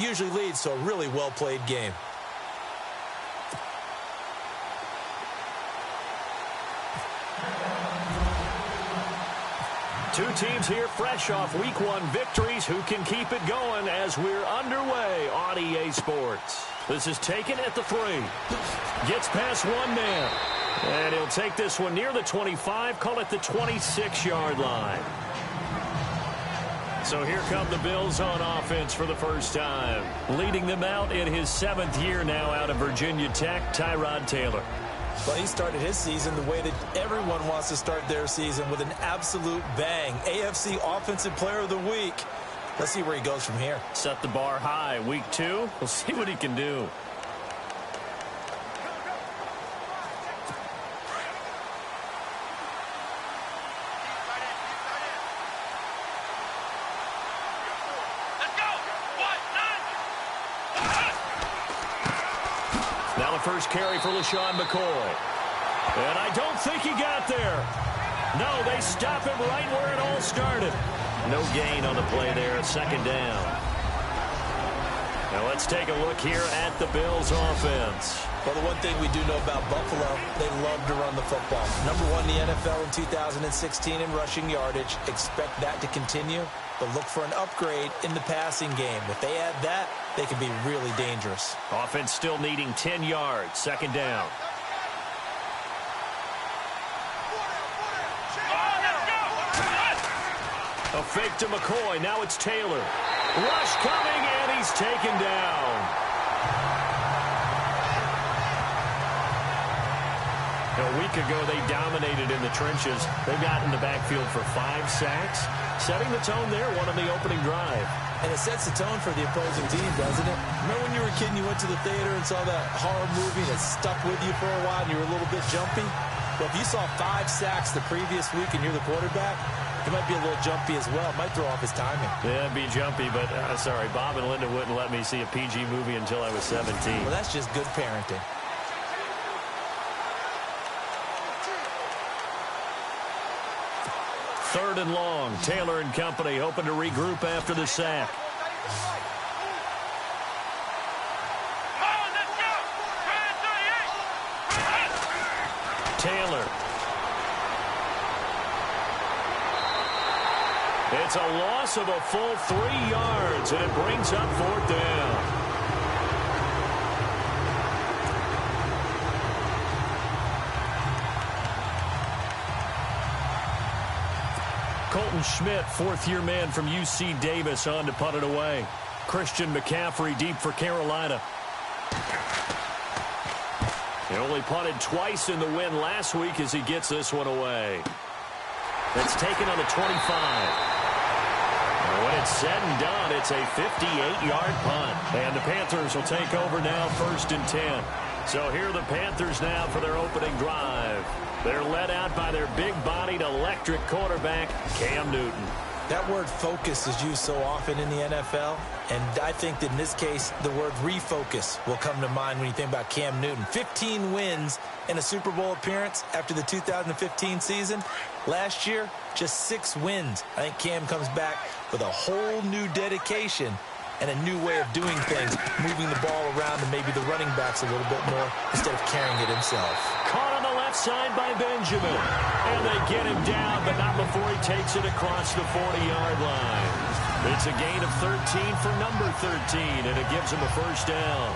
usually leads to a really well-played game. Two teams here fresh off Week 1 victories. Who can keep it going as we're underway on EA Sports? This is taken at the 3. Gets past one man. And he'll take this one near the 25, call it the 26-yard line. So here come the Bills on offense for the first time. Leading them out in his 7th year now out of Virginia Tech, Tyrod Taylor. Well, he started his season the way that everyone wants to start their season, with an absolute bang. AFC Offensive Player of the Week. Let's see where he goes from here. Set the bar high. Week 2, we'll see what he can do. Now the first carry for LaShawn McCoy. And I don't think he got there. No, they stop him right where it all started. No gain on the play there, 2nd down. Now let's take a look here at the Bills offense. Well, the one thing we do know about Buffalo, they love to run the football. Number 1 in the NFL in 2016 in rushing yardage. Expect that to continue, but look for an upgrade in the passing game. If they add that, they can be really dangerous. Offense still needing 10 yards, 2nd down. A fake to McCoy. Now it's Taylor. Rush coming, and he's taken down. A week ago, they dominated in the trenches. They got in the backfield for 5 sacks, setting the tone there, one on the opening drive. And it sets the tone for the opposing team, doesn't it? Remember when you were a kid and you went to the theater and saw that horror movie and it stuck with you for a while and you were a little bit jumpy? Well, if you saw 5 sacks the previous week and you're the quarterback, it might be a little jumpy as well. It might throw off his timing. Yeah, it'd be jumpy, but sorry, Bob and Linda wouldn't let me see a PG movie until I was 17. Well, that's just good parenting. Third and long. Taylor and company hoping to regroup after the sack. Taylor. It's a loss of a full 3 yards, and it brings up 4th down. Colton Schmidt, 4th-year man from UC Davis, on to punt it away. Christian McCaffrey deep for Carolina. He only punted twice in the win last week as he gets this one away. It's taken on the 25. When it's said and done, it's a 58-yard punt. And the Panthers will take over now, 1st and 10. So here are the Panthers now for their opening drive. They're led out by their big-bodied electric quarterback, Cam Newton. That word focus is used so often in the NFL, and I think that in this case, the word refocus will come to mind when you think about Cam Newton. 15 wins in a Super Bowl appearance after the 2015 season. Last year, just 6 wins. I think Cam comes back with a whole new dedication and a new way of doing things, moving the ball around and maybe the running backs a little bit more instead of carrying it himself. Caught on the left side by Benjamin. And they get him down, but not before he takes it across the 40-yard line. It's a gain of 13 for number 13, and it gives him a 1st down.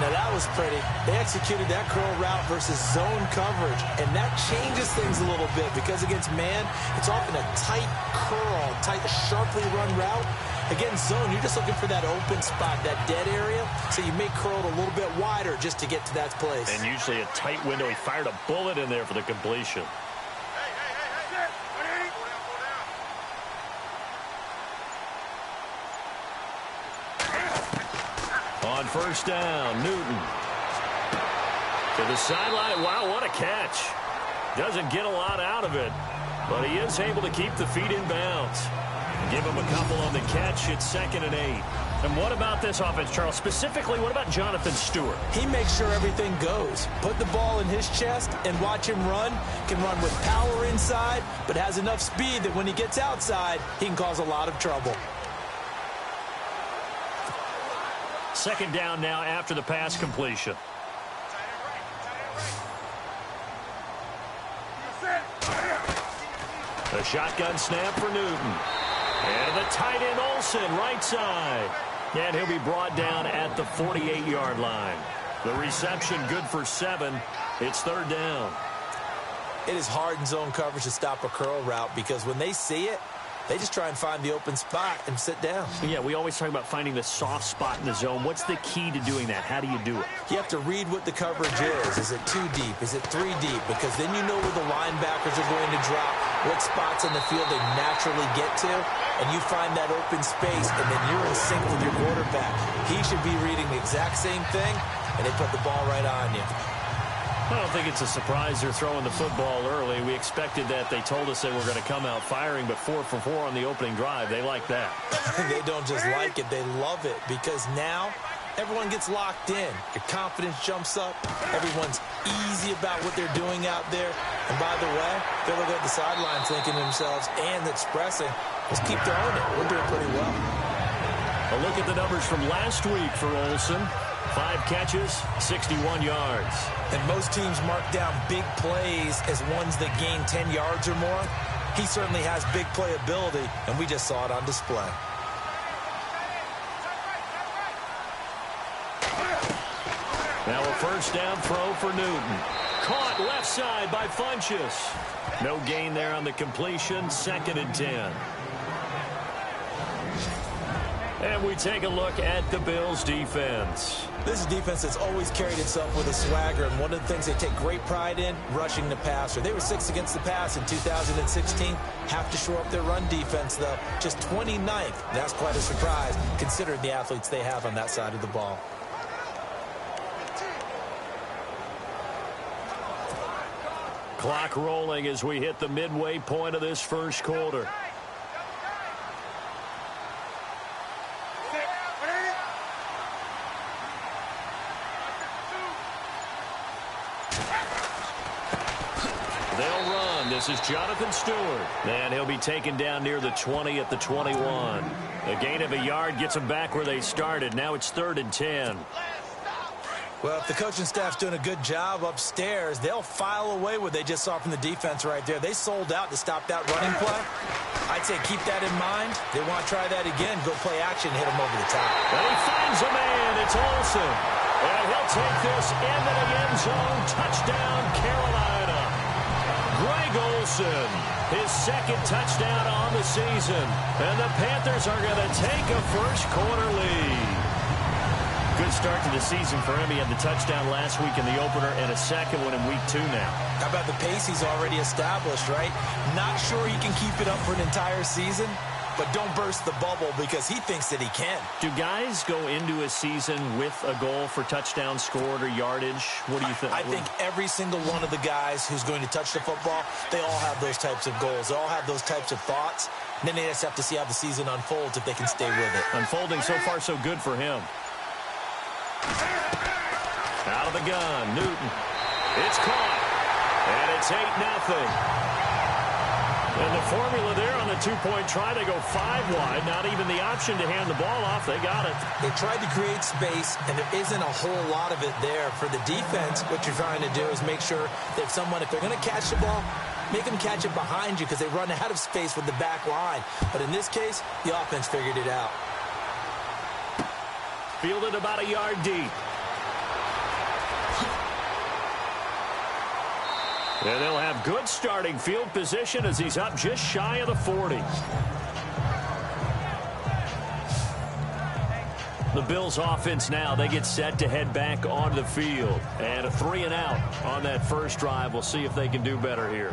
Now that was pretty. They executed that curl route versus zone coverage, and that changes things a little bit because against man, it's often a tight curl, tight, sharply run route. Against zone, you're just looking for that open spot, that dead area, so you may curl it a little bit wider just to get to that place. And usually a tight window. He fired a bullet in there for the completion. On 1st down, Newton. To the sideline. Wow, what a catch. Doesn't get a lot out of it, but he is able to keep the feet in bounds. Give him a couple on the catch. It's 2nd and 8. And what about this offense, Charles? Specifically, what about Jonathan Stewart? He makes sure everything goes. Put the ball in his chest and watch him run. Can run with power inside, but has enough speed that when he gets outside, he can cause a lot of trouble. second down now after the pass completion. A shotgun snap for Newton. And the tight end Olsen, right side. And he'll be brought down at the 48-yard line. The reception good for 7. It's third down. It is hard in zone coverage to stop a curl route because when they see it, they just try and find the open spot and sit down. Yeah, we always talk about finding the soft spot in the zone. What's the key to doing that? How do you do it? You have to read what the coverage is. Is it 2 deep? Is it 3 deep? Because then you know where the linebackers are going to drop, what spots in the field they naturally get to, and you find that open space, and then you're in sync with your quarterback. He should be reading the exact same thing, and they put the ball right on you. I don't think it's a surprise they're throwing the football early. We expected that. They told us they were going to come out firing, but 4 for 4 on the opening drive. They like that. They don't just like it. They love it because now everyone gets locked in. Your confidence jumps up. Everyone's easy about what they're doing out there. And by the way, they're looking at the sidelines thinking to themselves and expressing, let's keep throwing it. We're doing pretty well. A look at the numbers from last week for Olsen. 5 catches, 61 yards. And most teams mark down big plays as ones that gain 10 yards or more. He certainly has big playability, and we just saw it on display. Now a first down throw for Newton. Caught left side by Funchess. No gain there on the completion. 2nd and 10. And we take a look at the Bills' defense. This is a defense that's always carried itself with a swagger, and one of the things they take great pride in, rushing the passer. They were 6th against the pass in 2016. Have to shore up their run defense, though. Just 29th. That's quite a surprise, considering the athletes they have on that side of the ball. Clock rolling as we hit the midway point of this first quarter. They'll run. This is Jonathan Stewart. And he'll be taken down near the 20 at the 21. A gain of a yard gets them back where they started. Now it's 3rd and 10. Well, if the coaching staff's doing a good job upstairs, they'll file away what they just saw from the defense right there. They sold out to stop that running play. I'd say keep that in mind. They want to try that again. Go play action, hit him over the top. And he finds a man. It's Olsen. And he'll take this into the end zone. Touchdown, Carolina. Greg Olsen, his 2nd touchdown on the season. And the Panthers are going to take a first quarter lead. Good start to the season for him. He had the touchdown last week in the opener and a 2nd one in week 2 now. How about the pace he's already established, right? Not sure he can keep it up for an entire season, but don't burst the bubble because he thinks that he can. Do guys go into a season with a goal for touchdown scored or yardage? What do you think? I think every single one of the guys who's going to touch the football, they all have those types of goals. They all have those types of thoughts. And then they just have to see how the season unfolds if they can stay with it. Unfolding so far so good for him. Out of the gun, Newton. It's caught. And it's 8-0. And the formula there on the 2-point try, they go 5 wide. Not even the option to hand the ball off. They got it. They tried to create space, and there isn't a whole lot of it there. For the defense, what you're trying to do is make sure that if they're going to catch the ball, make them catch it behind you because they run out of space with the back line. But in this case, the offense figured it out. Fielded about a yard deep. And they'll have good starting field position as he's up just shy of the 40. The Bills offense now, they get set to head back onto the field. And a 3-and-out on that first drive. We'll see if they can do better here.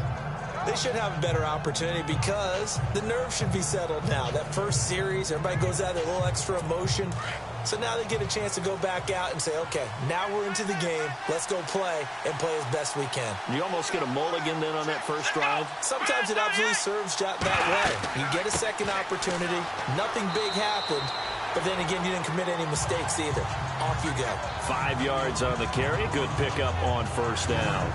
They should have a better opportunity because the nerves should be settled now. That first series, everybody goes out with a little extra emotion. So now they get a chance to go back out and say, okay, now we're into the game. Let's go play and play as best we can. You almost get a mulligan then on that first drive? Sometimes it absolutely serves that way. You get a second opportunity. Nothing big happened. But then again, you didn't commit any mistakes either. Off you go. 5 yards on the carry. Good pickup on first down.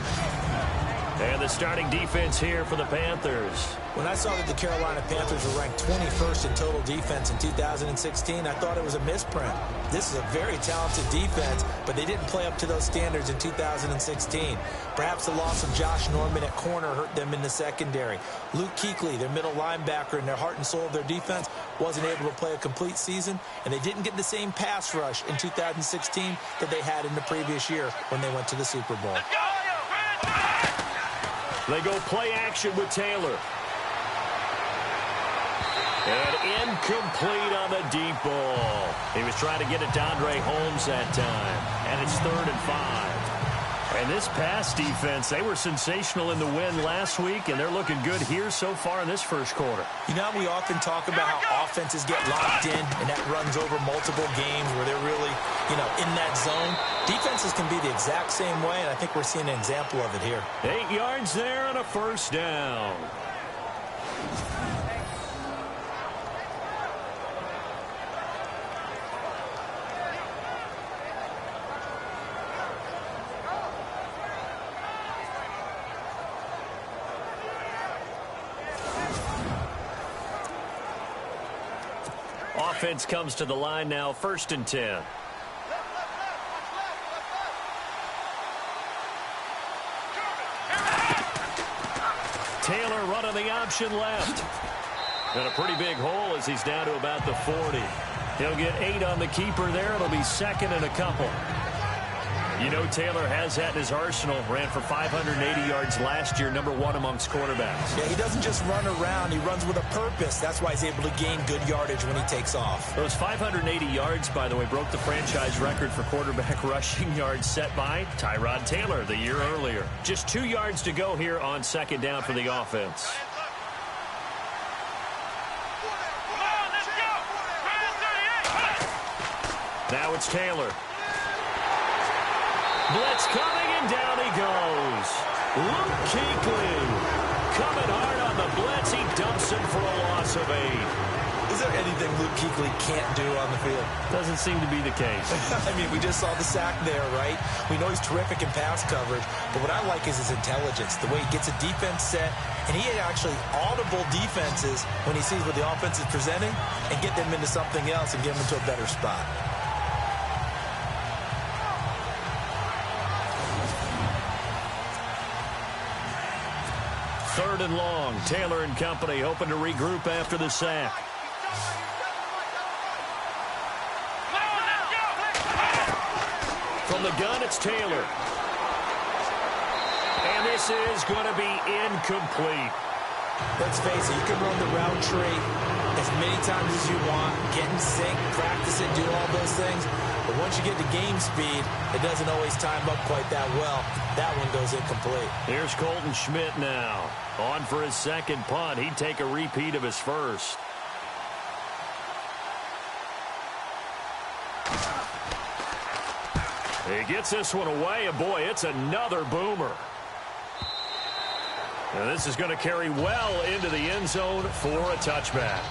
And the starting defense here for the Panthers. When I saw that the Carolina Panthers were ranked 21st in total defense in 2016, I thought it was a misprint. This is a very talented defense, but they didn't play up to those standards in 2016. Perhaps the loss of Josh Norman at corner hurt them in the secondary. Luke Kuechly, their middle linebacker and their heart and soul of their defense, wasn't able to play a complete season, and they didn't get the same pass rush in 2016 that they had in the previous year when they went to the Super Bowl. They go play action with Taylor. And incomplete on the deep ball. He was trying to get it to Andre Holmes that time. And it's 3rd and 5. And this pass defense, they were sensational in the win last week, and they're looking good here so far in this first quarter. You know, we often talk about how offenses get locked in, and that runs over multiple games where they're really, in that zone. Defenses can be the exact same way, and I think we're seeing an example of it here. 8 yards there and a first down. Offense comes to the line now, 1st and 10. Taylor running the option left. And a pretty big hole as he's down to about the 40. He'll get 8 on the keeper there. It'll be 2nd and a couple. You know, Taylor has that in his arsenal. Ran for 580 yards last year, number 1 amongst quarterbacks. Yeah, he doesn't just run around. He runs with a purpose. That's why he's able to gain good yardage when he takes off. Those 580 yards, by the way, broke the franchise record for quarterback rushing yards set by Tyrod Taylor the year earlier. Just 2 yards to go here on 2nd down for the offense. Now it's Taylor. Blitz coming, and down he goes. Luke Kuechly coming hard on the blitz. He dumps him for a loss of 8. Is there anything Luke Kuechly can't do on the field? Doesn't seem to be the case. I mean, we just saw the sack there, right? We know he's terrific in pass coverage, but what I like is his intelligence, the way he gets a defense set, and he actually audible defenses when he sees what the offense is presenting and get them into something else and get them into a better spot. 3rd and long. Taylor and company hoping to regroup after the sack. From the gun, it's Taylor. And this is going to be incomplete. Let's face it, you can run the route tree as many times as you want, get in sync, practice it, do all those things. But once you get to game speed, it doesn't always time up quite that well. That one goes incomplete. Here's Colton Schmidt now. On for his 2nd punt. He'd take a repeat of his first. He gets this one away, and boy, it's another boomer. And this is going to carry well into the end zone for a touchback.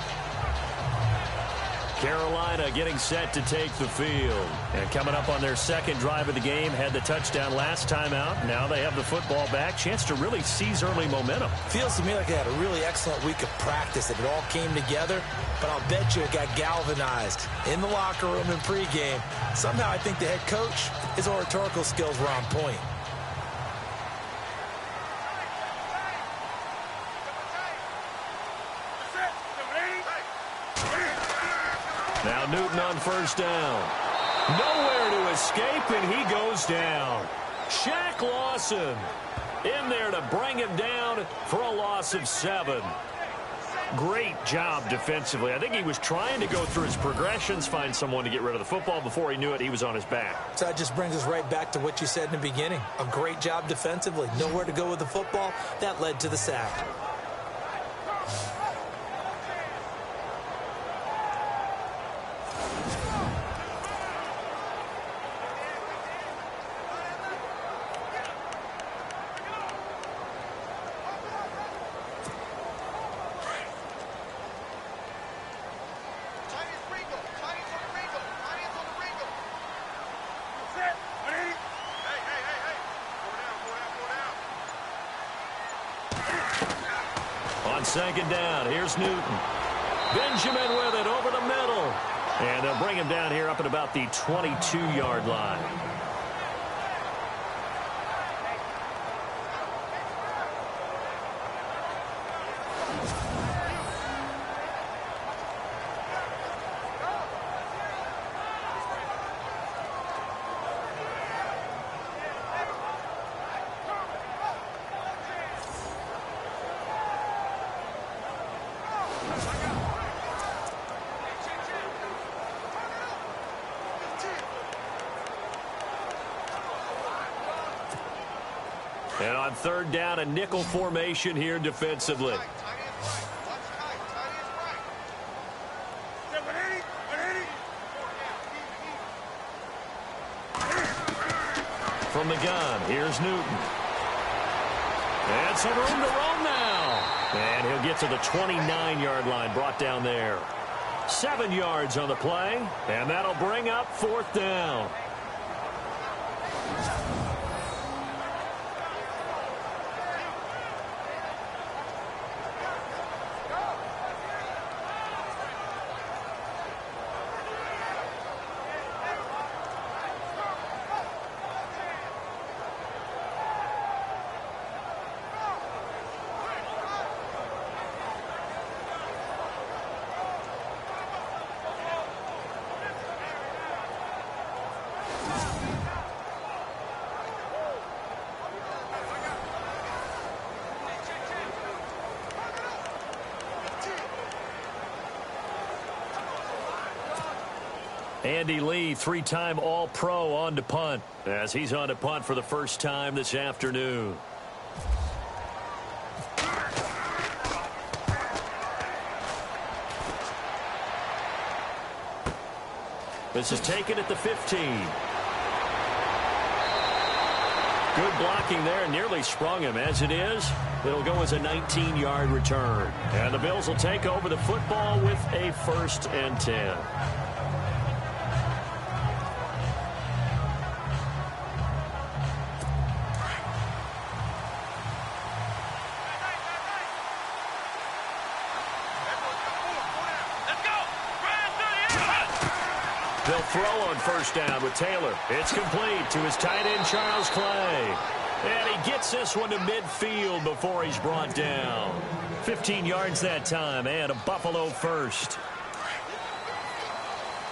Carolina getting set to take the field. And coming up on their 2nd drive of the game, had the touchdown last time out. Now they have the football back. Chance to really seize early momentum. Feels to me like they had a really excellent week of practice, that it all came together. But I'll bet you it got galvanized in the locker room in pregame. Somehow I think the head coach, his oratorical skills were on point. Now Newton on 1st down. Nowhere to escape, and he goes down. Shaq Lawson in there to bring him down for a loss of 7. Great job defensively. I think he was trying to go through his progressions, find someone to get rid of the football. Before he knew it, he was on his back. So that just brings us right back to what you said in the beginning. A great job defensively. Nowhere to go with the football. That led to the sack. second down. Here's Newton. Benjamin with it over the middle. And they'll bring him down here up at about the 22-yard line. And on third down, a nickel formation here defensively. From the gun, here's Newton. And some room to roam now. And he'll get to the 29-yard line, brought down there. 7 yards on the play, and that'll bring up fourth down. Andy Lee, 3-time All-Pro on to punt, as he's on to punt for the first time this afternoon. This is taken at the 15. Good blocking there, nearly sprung him. As it is, it'll go as a 19-yard return. And the Bills will take over the football with a 1st and 10. They'll throw on first down with Taylor. It's complete to his tight end, Charles Clay. And he gets this one to midfield before he's brought down. 15 yards that time, and a Buffalo first.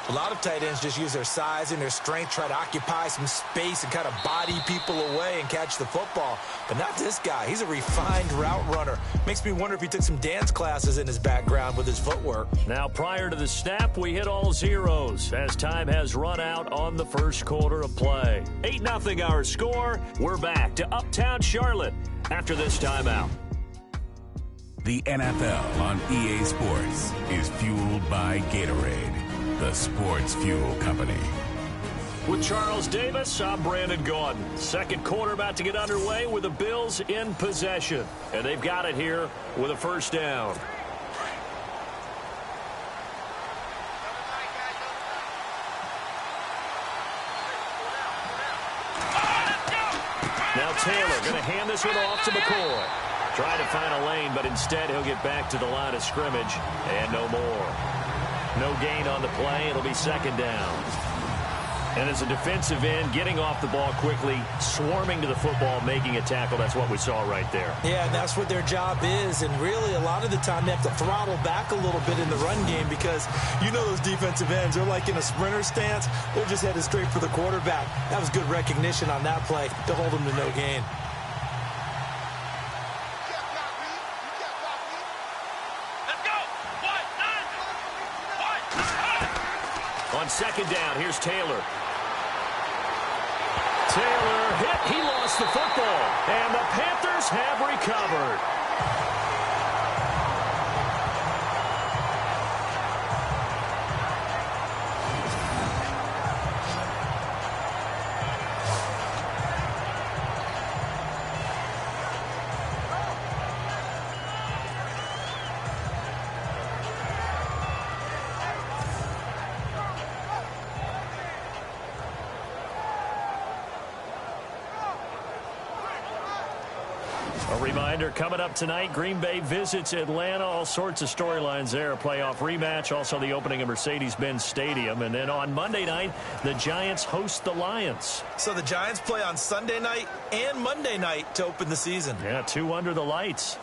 A lot of tight ends just use their size and their strength, try to occupy some space and kind of body people away and catch the football. But not this guy. He's a refined route runner. Makes me wonder if he took some dance classes in his background with his footwork. Now, prior to the snap, we hit all zeros as time has run out on the first quarter of play. 8-0 our score. We're back to Uptown Charlotte after this timeout. The NFL on EA Sports is fueled by Gatorade, the sports fuel company. With Charles Davis, I'm Brandon Gaudin. Second quarter about to get underway with the Bills in possession. And they've got it here with a first down. Now Taylor going to hand this one off to McCoy. Trying to find a lane, but instead he'll get back to the line of scrimmage and no more. No gain on the play. It'll be second down. And as a defensive end, getting off the ball quickly, swarming to the football, making a tackle, that's what we saw right there. Yeah, and that's what their job is. And really, a lot of the time, they have to throttle back a little bit in the run game because you know those defensive ends, they're like in a sprinter stance. They're just headed straight for the quarterback. That was good recognition on that play to hold them to no gain. On second down, here's Taylor. Taylor hit. He lost the football. And the Panthers have recovered. A reminder, coming up tonight, Green Bay visits Atlanta. All sorts of storylines there. A playoff rematch, also the opening of Mercedes-Benz Stadium. And then on Monday night, the Giants host the Lions. So the Giants play on Sunday night and Monday night to open the season. Yeah, 2 under the lights.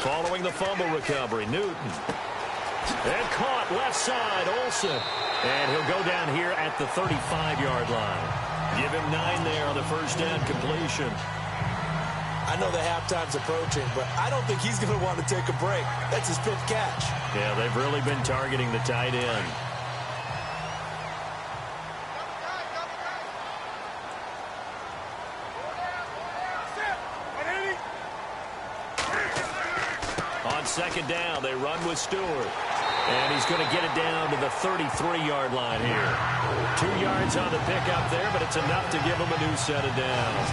Following the fumble recovery, Newton. And caught left side, Olsen. And he'll go down here at the 35-yard line. Give him 9 there on the first down completion. I know the halftime's approaching, but I don't think he's going to want to take a break. That's his 5th catch. Yeah, they've really been targeting the tight end. On second down, they run with Stewart. And he's going to get it down to the 33-yard line here. 2 yards on the pickup there, but it's enough to give him a new set of downs.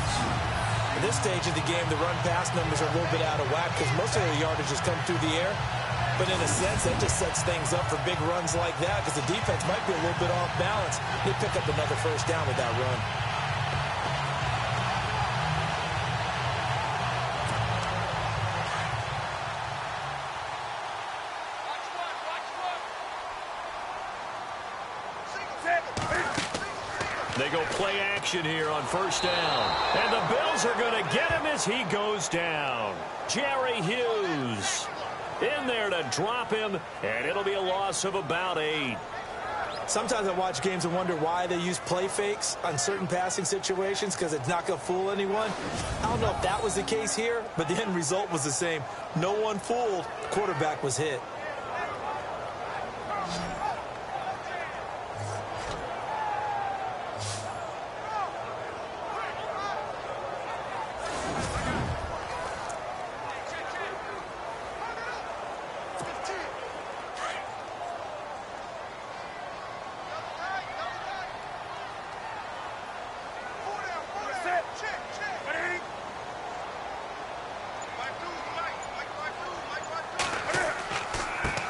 At this stage of the game, the run-pass numbers are a little bit out of whack because most of their yardage has come through the air. But in a sense, that just sets things up for big runs like that because the defense might be a little bit off balance. They pick up another first down with that run. They go play action here on first down. And the Bills are going to get him as he goes down. Jerry Hughes in there to drop him, and it'll be a loss of about 8. Sometimes I watch games and wonder why they use play fakes on certain passing situations because it's not going to fool anyone. I don't know if that was the case here, but the end result was the same. No one fooled. The quarterback was hit.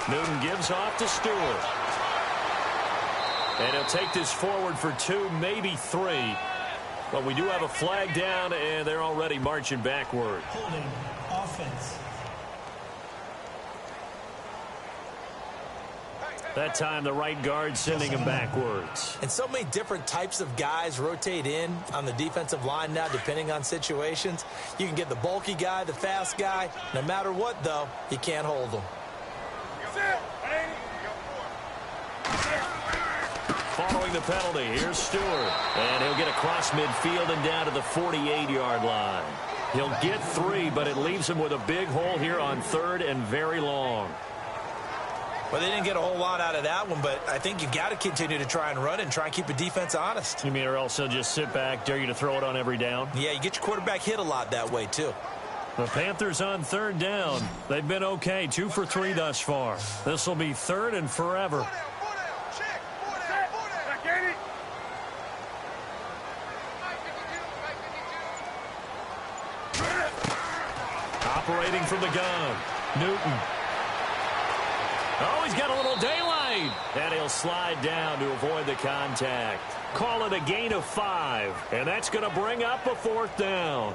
Newton gives off to Stewart. And he'll take this forward for 2, maybe 3. But we do have a flag down, and they're already marching backward. Holding offense. That time, the right guard sending him backwards. And so many different types of guys rotate in on the defensive line now, depending on situations. You can get the bulky guy, the fast guy. No matter what, though, you can't hold them. Following the penalty, here's Stewart. And he'll get across midfield and down to the 48-yard line. He'll get 3, but it leaves him with a big hole here on 3rd and very long. Well, they didn't get a whole lot out of that one, but I think you've got to continue to try and run and try and keep the defense honest. You mean or else they'll just sit back, dare you to throw it on every down? Yeah, you get your quarterback hit a lot that way, too. The Panthers on 3rd down. They've been okay, 2 for 3 thus far. This will be 3rd and forever. Operating from the gun, Newton. Oh, he's got a little daylight. And he'll slide down to avoid the contact. Call it a gain of 5. And that's going to bring up a 4th down.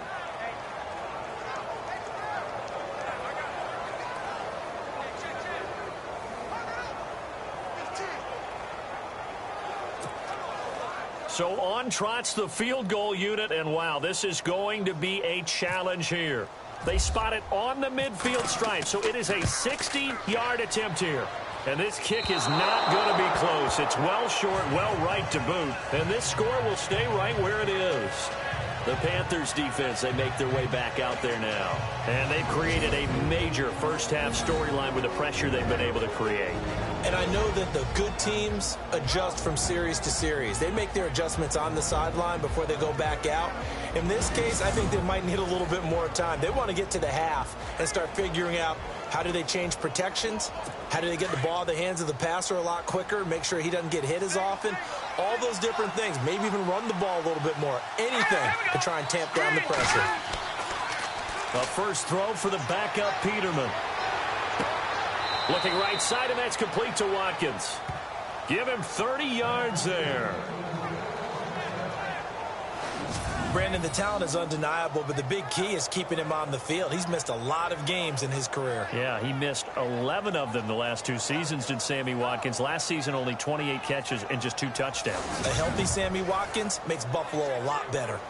So on trots the field goal unit, and wow, this is going to be a challenge here. They spot it on the midfield stripe, so it is a 60-yard attempt here. And this kick is not going to be close. It's well short, well right to boot, and this score will stay right where it is. The Panthers defense, they make their way back out there now. And they've created a major first-half storyline with the pressure they've been able to create. And I know that the good teams adjust from series to series. They make their adjustments on the sideline before they go back out. In this case, I think they might need a little bit more time. They want to get to the half and start figuring out how do they change protections, how do they get the ball in the hands of the passer a lot quicker, make sure he doesn't get hit as often, all those different things. Maybe even run the ball a little bit more. Anything to try and tamp down the pressure. A first throw for the backup Peterman. Looking right side, and that's complete to Watkins. Give him 30 yards there. Brandon, the talent is undeniable, but the big key is keeping him on the field. He's missed a lot of games in his career. Yeah, he missed 11 of them the last 2 seasons, did Sammy Watkins. Last season, only 28 catches and just 2 touchdowns. A healthy Sammy Watkins makes Buffalo a lot better.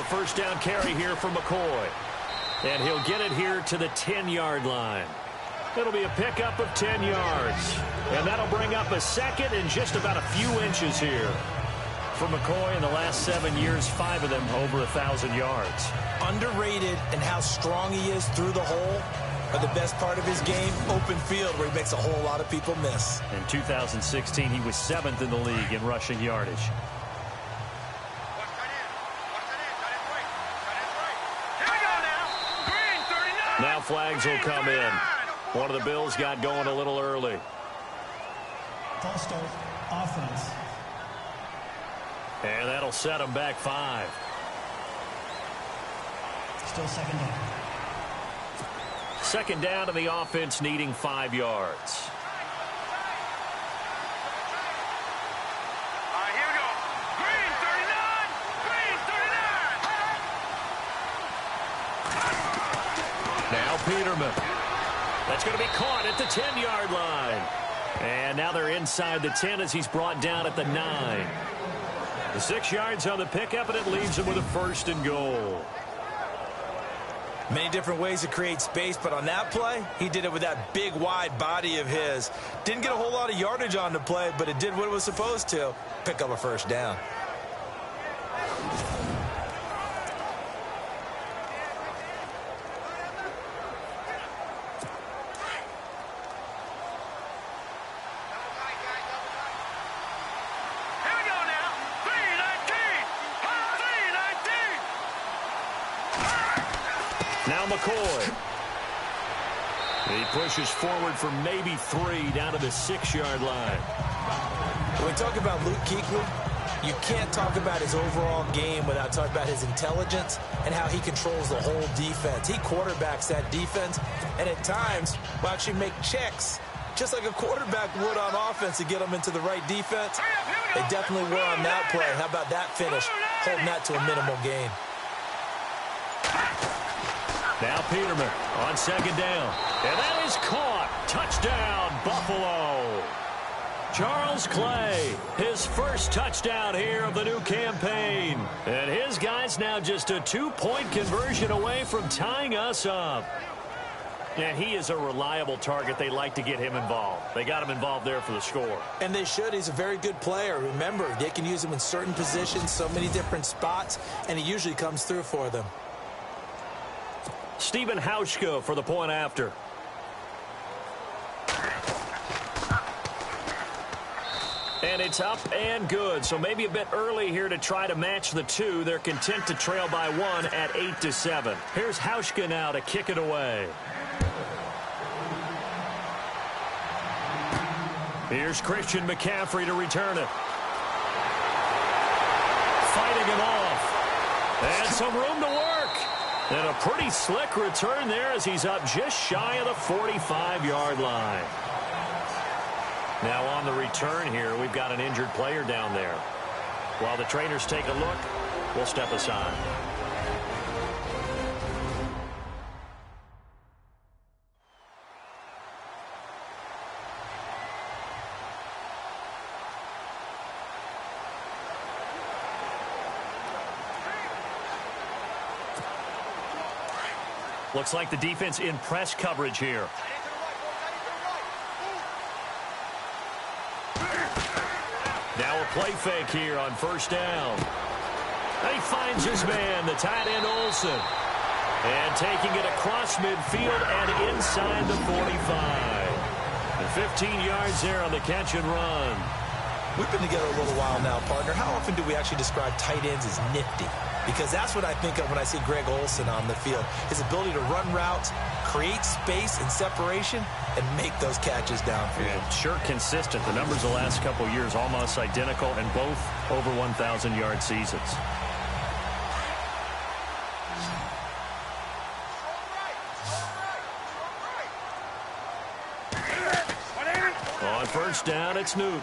First down carry here for McCoy. And he'll get it here to the 10-yard line. It'll be a pickup of 10 yards. And that'll bring up a second and just about a few inches here. For McCoy in the last 7 years, 5 of them over 1,000 yards. Underrated and how strong he is through the hole. But the best part of his game, open field, where he makes a whole lot of people miss. In 2016, he was 7th in the league in rushing yardage. Now flags will come in. One of the Bills got going a little early. False start, offense. And that'll set them back 5. Still second down. Second down to the offense, needing 5 yards. Here we go. Green 39. Green 39. Now Peterman. That's going to be caught at the 10-yard line. And now they're inside the 10 as he's brought down at the 9. The 6 yards on the pickup, and it leaves him with a 1st and goal. Many different ways to create space, but on that play, he did it with that big, wide body of his. Didn't get a whole lot of yardage on the play, but it did what it was supposed to. Pick up a 1st down. Now McCoy. He pushes forward for maybe 3 down to the 6-yard line. When we talk about Luke Kuechly, you can't talk about his overall game without talking about his intelligence and how he controls the whole defense. He quarterbacks that defense, and at times will actually make checks, just like a quarterback would on offense to get them into the right defense. They definitely were on that play. How about that finish, holding that to a minimal gain. Now Peterman on 2nd down. And that is caught. Touchdown, Buffalo. Charles Clay, his first touchdown here of the new campaign. And his guys now just a 2-point conversion away from tying us up. And he is a reliable target. They like to get him involved. They got him involved there for the score. And they should. He's a very good player. Remember, they can use him in certain positions, so many different spots, and he usually comes through for them. Stephen Hauschka for the point after. And it's up and good. So maybe a bit early here to try to match the 2. They're content to trail by 1 at 8-7. Here's Hauschka now to kick it away. Here's Christian McCaffrey to return it. Fighting him off. And some room to work. And a pretty slick return there as he's up just shy of the 45-yard line. Now on the return here, we've got an injured player down there. While the trainers take a look, we'll step aside. Looks like the defense in press coverage here. Now a play fake here on first down. And he finds his man, the tight end Olsen. And taking it across midfield and inside the 45. And 15 yards there on the catch and run. We've been together a little while now, partner. How often do we actually describe tight ends as nifty? Because that's what I think of when I see Greg Olsen on the field. His ability to run routes, create space and separation, and make those catches downfield. Yeah, sure consistent. The numbers the last couple of years almost identical, and both over 1,000-yard seasons. On first down, it's Newton.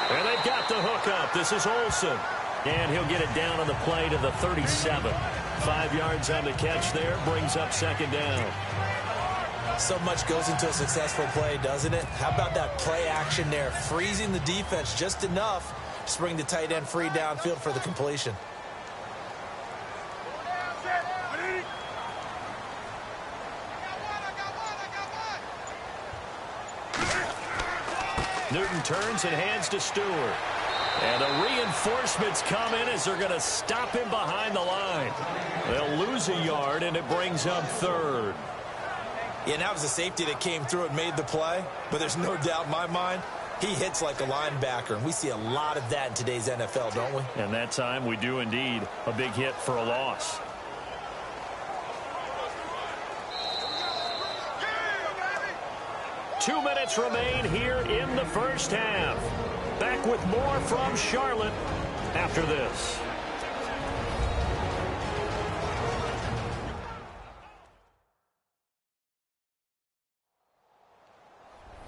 And they've got the hook up. This is Olsen. And he'll get it down on the play to the 37. 5 yards on the catch there. Brings up second down. So much goes into a successful play, doesn't it? How about that play action there? Freezing the defense just enough to bring the tight end free downfield for the completion. Newton turns and hands to Stewart. And the reinforcements come in as they're going to stop him behind the line. They'll lose a yard, and it brings up third. Yeah, that was a safety that came through and made the play. But there's no doubt in my mind, he hits like a linebacker. And we see a lot of that in today's NFL, don't we? And that time we do indeed. A big hit for a loss. Two minutes remain here in the first half. Back with more from Charlotte after this.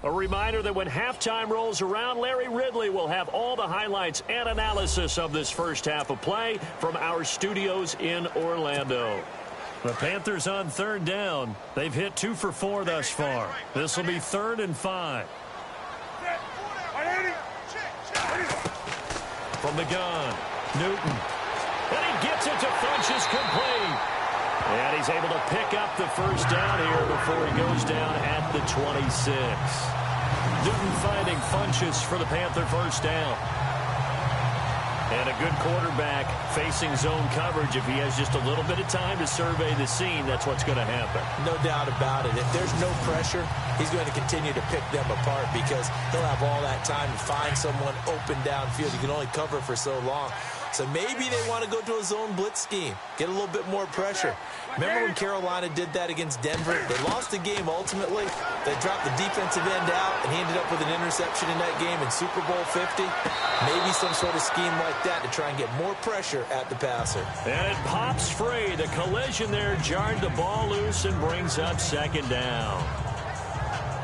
A reminder that when halftime rolls around, Larry Ridley will have all the highlights and analysis of this first half of play from our studios in Orlando. The Panthers on third down. They've hit 2 for 4 thus far. This will be 3rd and 5. From the gun, Newton. And he gets it to Funchess complete. And he's able to pick up the first down here before he goes down at the 26. Newton finding Funchess for the Panther first down. And a good quarterback facing zone coverage. If he has just a little bit of time to survey the scene, that's what's going to happen. No doubt about it. If there's no pressure, he's going to continue to pick them apart because he'll have all that time to find someone open downfield. He can only cover for so long. So maybe they want to go to a zone blitz scheme, get a little bit more pressure. Remember when Carolina did that against Denver? They lost the game ultimately. They dropped the defensive end out, and he ended up with an interception in that game in Super Bowl 50. Maybe some sort of scheme like that to try and get more pressure at the passer. And it pops free. The collision there jarred the ball loose and brings up second down.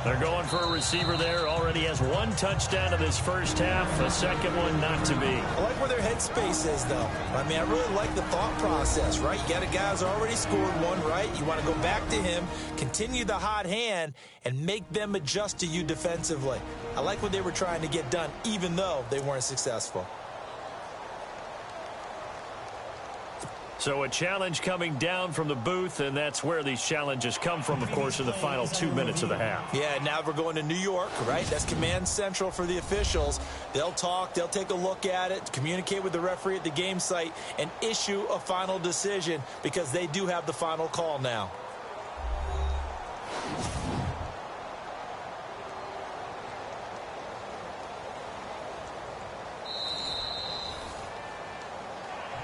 They're going for a receiver there. Already has 1 touchdown in this first half. A second one not to be. I like where their headspace is, though. I mean, I really like the thought process, right? You got a guy who's already scored 1, right? You want to go back to him, continue the hot hand, and make them adjust to you defensively. I like what they were trying to get done, even though they weren't successful. So a challenge coming down from the booth, and that's where these challenges come from, of course, in the final 2 minutes of the half. Yeah, now we're going to New York, right? That's command central for the officials. They'll talk, they'll take a look at it, communicate with the referee at the game site, and issue a final decision because they do have the final call now.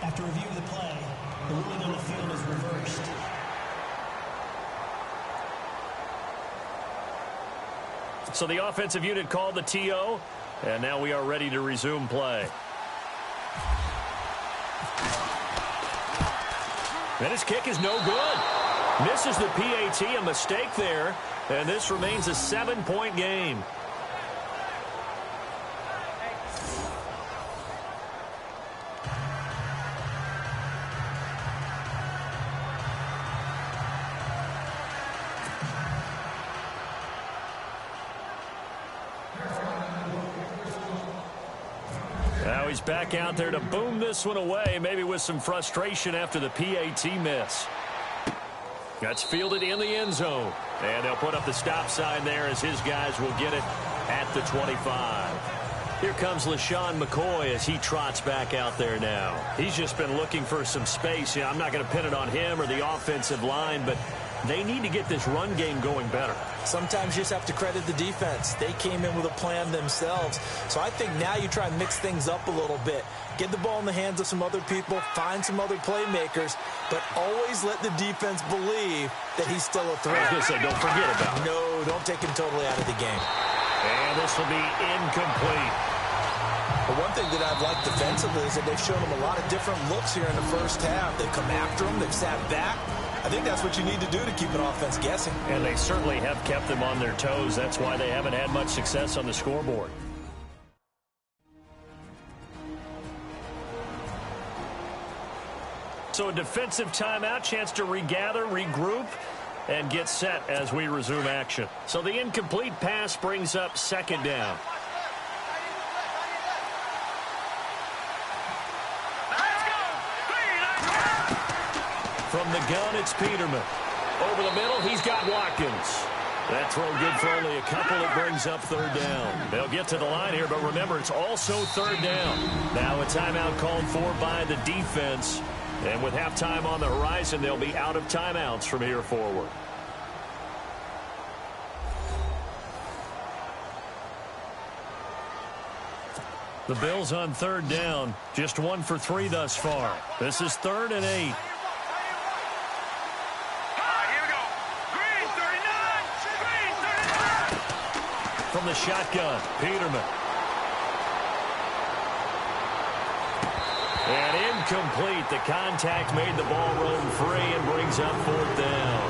After review of the play, the ruling on the field is reversed. So the offensive unit called the TO, and now we are ready to resume play. And his kick is no good. Misses the PAT, a mistake there, and this remains a 7-point game. Now he's back out there to boom this one away, maybe with some frustration after the PAT miss. That's fielded in the end zone. And they'll put up the stop sign there as his guys will get it at the 25. Here comes LaShawn McCoy as he trots back out there now. He's just been looking for some space. I'm not going to pin it on him or the offensive line, but they need to get this run game going better. Sometimes you just have to credit the defense. They came in with a plan themselves. So I think now you try and mix things up a little bit. Get the ball in the hands of some other people, find some other playmakers, but always let the defense believe that he's still a threat. I was going to say, don't forget about it. No, don't take him totally out of the game. And this will be incomplete. But one thing that I've liked defensively is that they've shown him a lot of different looks here in the first half. They've come after him. They've sat back. I think that's what you need to do to keep an offense guessing. And they certainly have kept them on their toes. That's why they haven't had much success on the scoreboard. So a defensive timeout, chance to regather, regroup, and get set as we resume action. So the incomplete pass brings up second down. From the gun, it's Peterman. Over the middle, he's got Watkins. That throw good for only a couple. It brings up third down. They'll get to the line here, but remember, it's also third down. Now a timeout called for by the defense. And with halftime on the horizon, they'll be out of timeouts from here forward. The Bills on third down. Just 1 for 3 thus far. This is 3rd and 8. From the shotgun, Peterman. And incomplete. The contact made the ball roam free and brings up 4th down.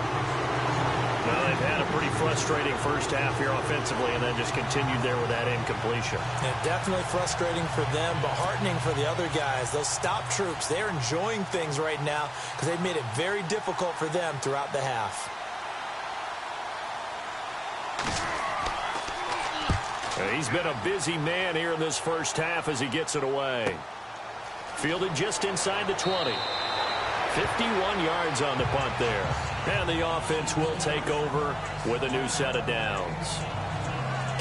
Well, they've had a pretty frustrating first half here offensively and then just continued there with that incompletion. Yeah, definitely frustrating for them, but heartening for the other guys. Those stop troops, they're enjoying things right now because they've made it very difficult for them throughout the half. He's been a busy man here in this first half as he gets it away. Fielded just inside the 20. 51 yards on the punt there. And the offense will take over with a new set of downs.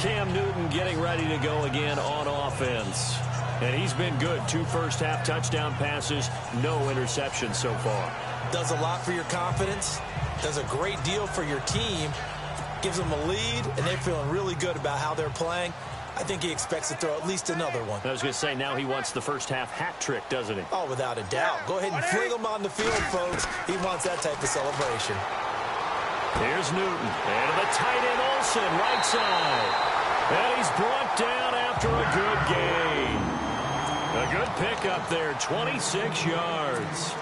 Cam Newton getting ready to go again on offense. And he's been good. 2 first-half touchdown passes, no interceptions so far. Does a lot for your confidence. Does a great deal for your team. Gives them a lead, and they're feeling really good about how they're playing. I think he expects to throw at least another one. I was going to say, now he wants the first-half hat trick, doesn't he? Oh, without a doubt. Go ahead and fling him on the field, folks. He wants that type of celebration. Here's Newton. And to the tight end, Olsen, right side. And he's brought down after a good gain. A good pickup there, 26 yards.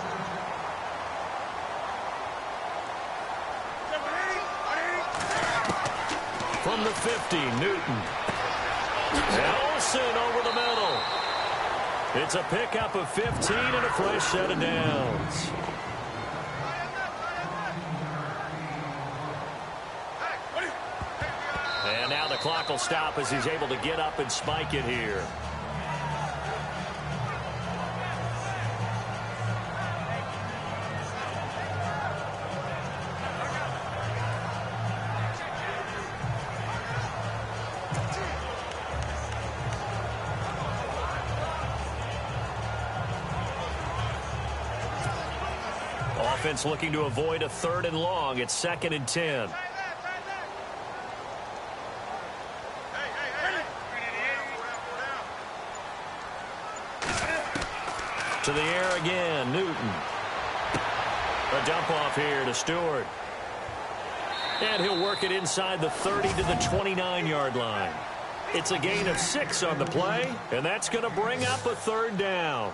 From the 50, Newton. Olsen over the middle. It's a pickup of 15 and a fresh set of downs. And now the clock will stop as he's able to get up and spike it here. Offense looking to avoid a 3rd and long. It's 2nd and 10. To the air again, Newton. A dump off here to Stewart. And he'll work it inside the 30 to the 29-yard line. It's a gain of 6 on the play, and that's going to bring up a 3rd down.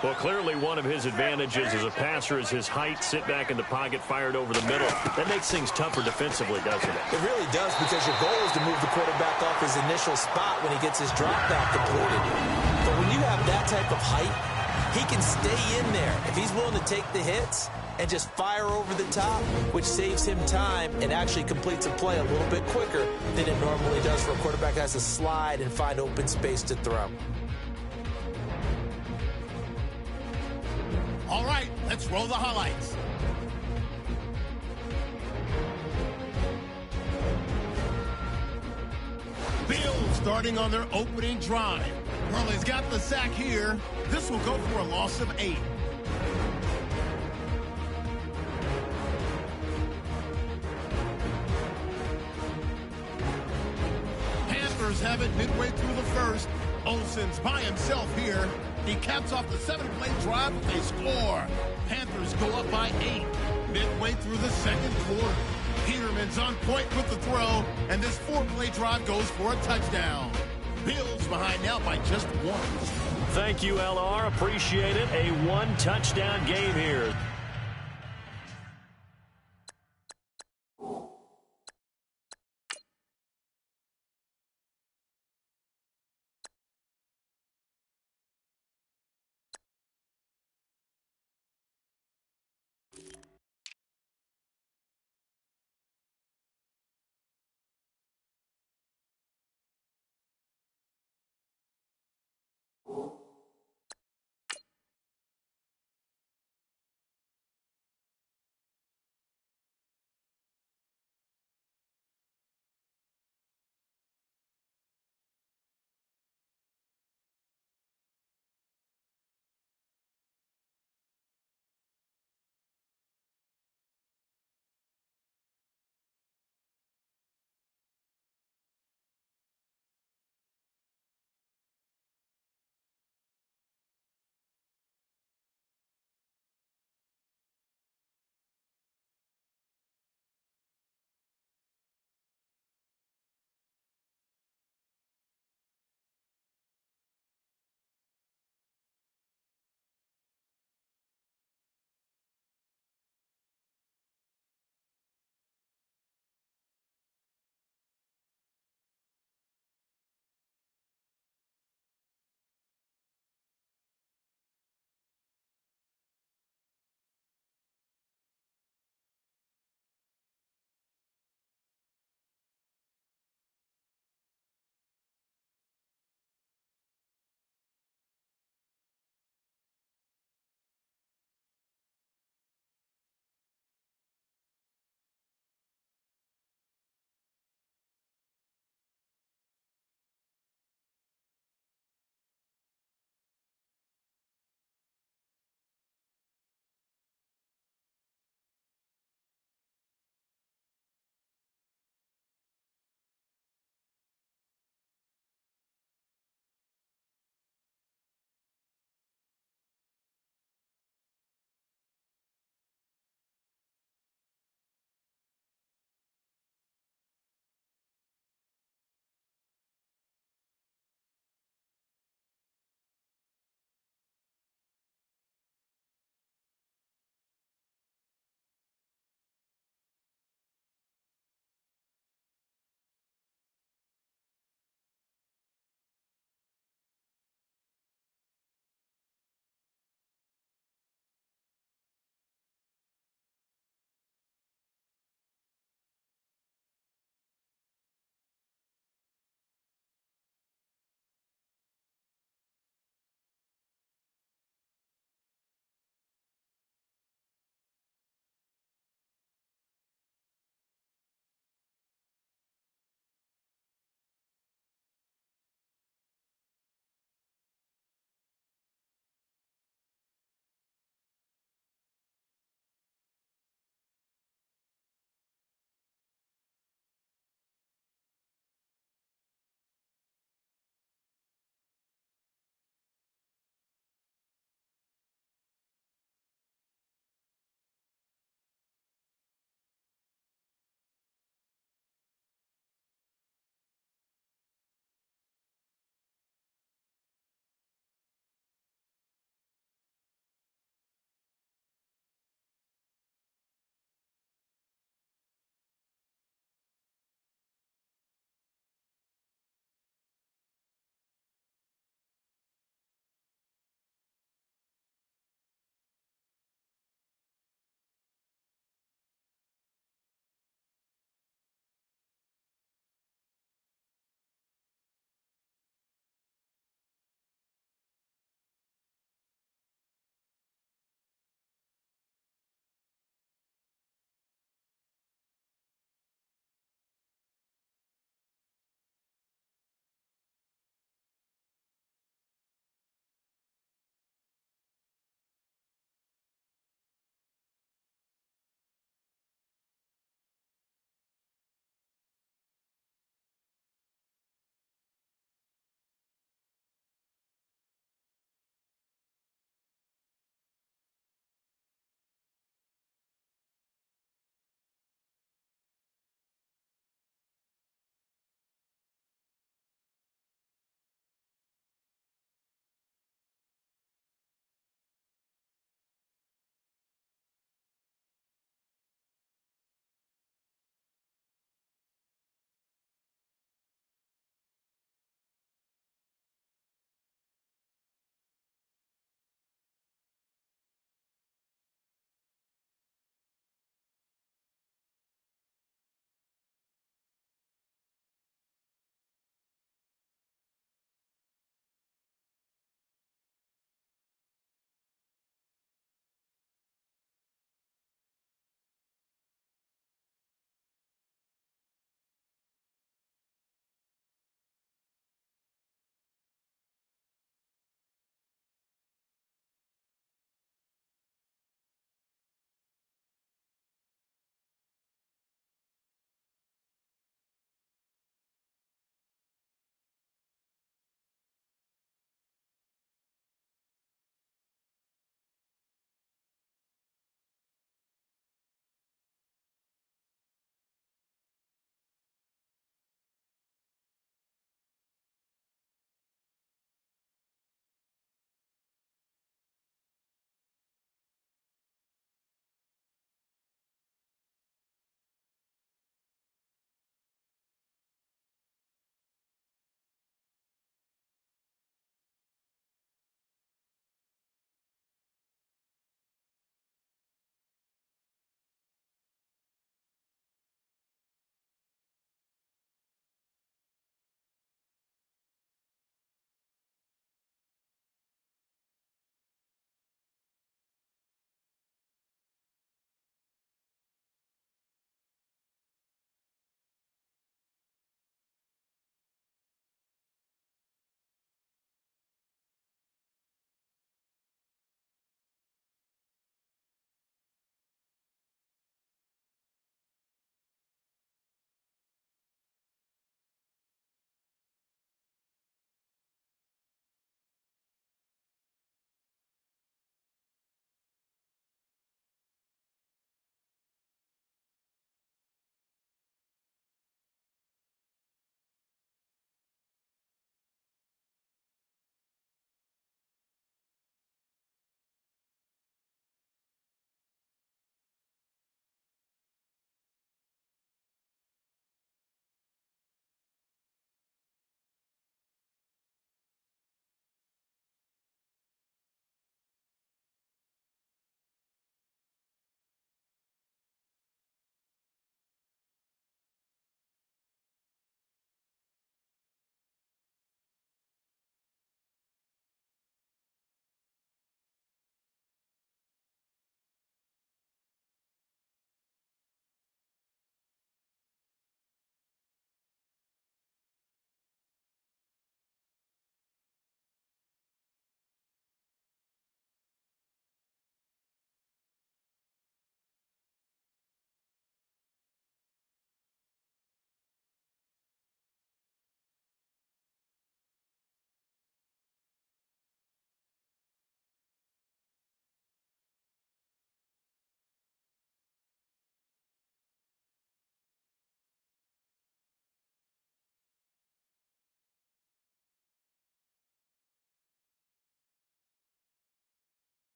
Well, clearly one of his advantages as a passer is his height, sit back in the pocket, fired over the middle. That makes things tougher defensively, doesn't it? It really does, because your goal is to move the quarterback off his initial spot when he gets his drop back completed. But when you have that type of height, he can stay in there if he's willing to take the hits and just fire over the top, which saves him time and actually completes a play a little bit quicker than it normally does for a quarterback that has to slide and find open space to throw. All right, let's roll the highlights. Bills starting on their opening drive. Hurley's got the sack here. This will go for a loss of 8. Panthers have it midway through the first. Olsen's by himself here. He caps off the 7-play drive with a score. Panthers go up by 8 midway through the second quarter. Peterman's on point with the throw, and this 4-play drive goes for a touchdown. Bills behind now by just 1. Thank you, LR. Appreciate it. A 1-touchdown game here.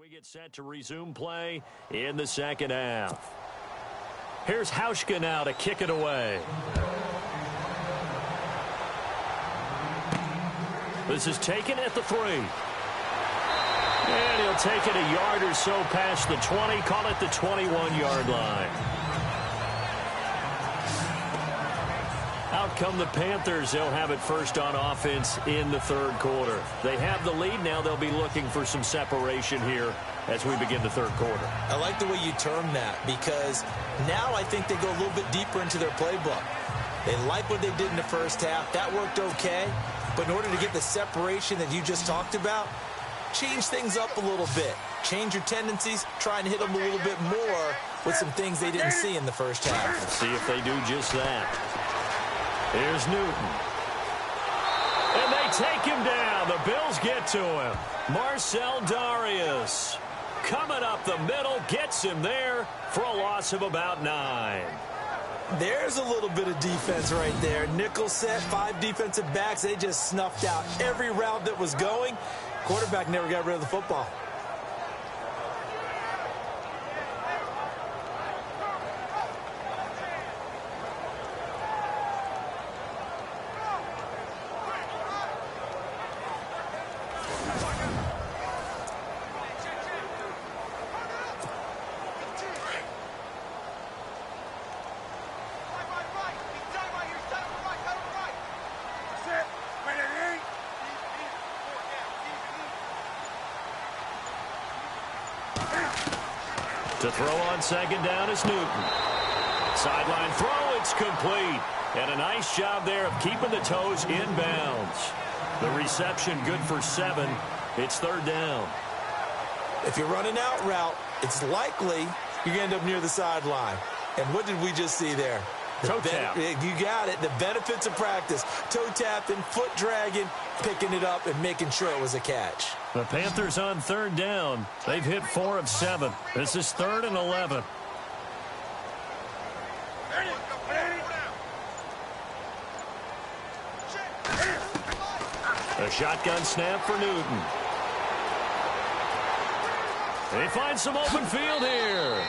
We get set to resume play in the second half. Here's Hauschka now to kick it away. This is taken at the 3. And he'll take it a yard or so past the 20, call it the 21-yard line. Out come the Panthers. They'll have it first on offense in the third quarter. They have the lead. Now they'll be looking for some separation here as we begin the third quarter. I like the way you term that because now I think they go a little bit deeper into their playbook. They like what they did in the first half. That worked okay. But in order to get the separation that you just talked about, change things up a little bit. Change your tendencies. Try and hit them a little bit more with some things they didn't see in the first half. Let's see if they do just that. Here's Newton. And they take him down. The Bills get to him. Marcel Darius coming up the middle, gets him there for a loss of about 9. There's a little bit of defense right there. Nickel set, 5 defensive backs. They just snuffed out every route that was going. Quarterback never got rid of the football. To throw on second down is Newton. Sideline throw, it's complete. And a nice job there of keeping the toes in bounds. The reception good for 7. It's third down. If you're running out route, it's likely you're going to end up near the sideline. And what did we just see there? Toe tap. You got it. The benefits of practice. Toe tapping, foot dragging, picking it up, and making sure it was a catch. The Panthers on third down. They've hit 4 of 7. This is 3rd and 11. A shotgun snap for Newton. They find some open field here.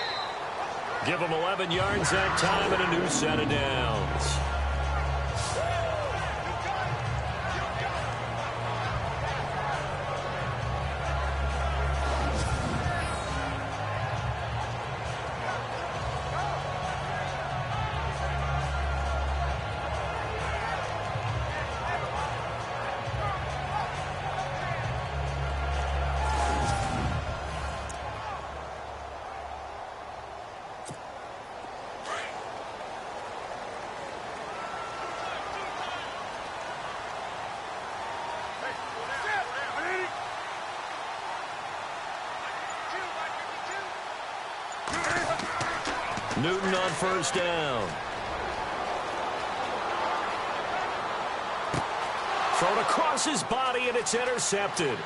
Give them 11 yards that time and a new set of downs. Newton on first down. Thrown across his body, and it's intercepted.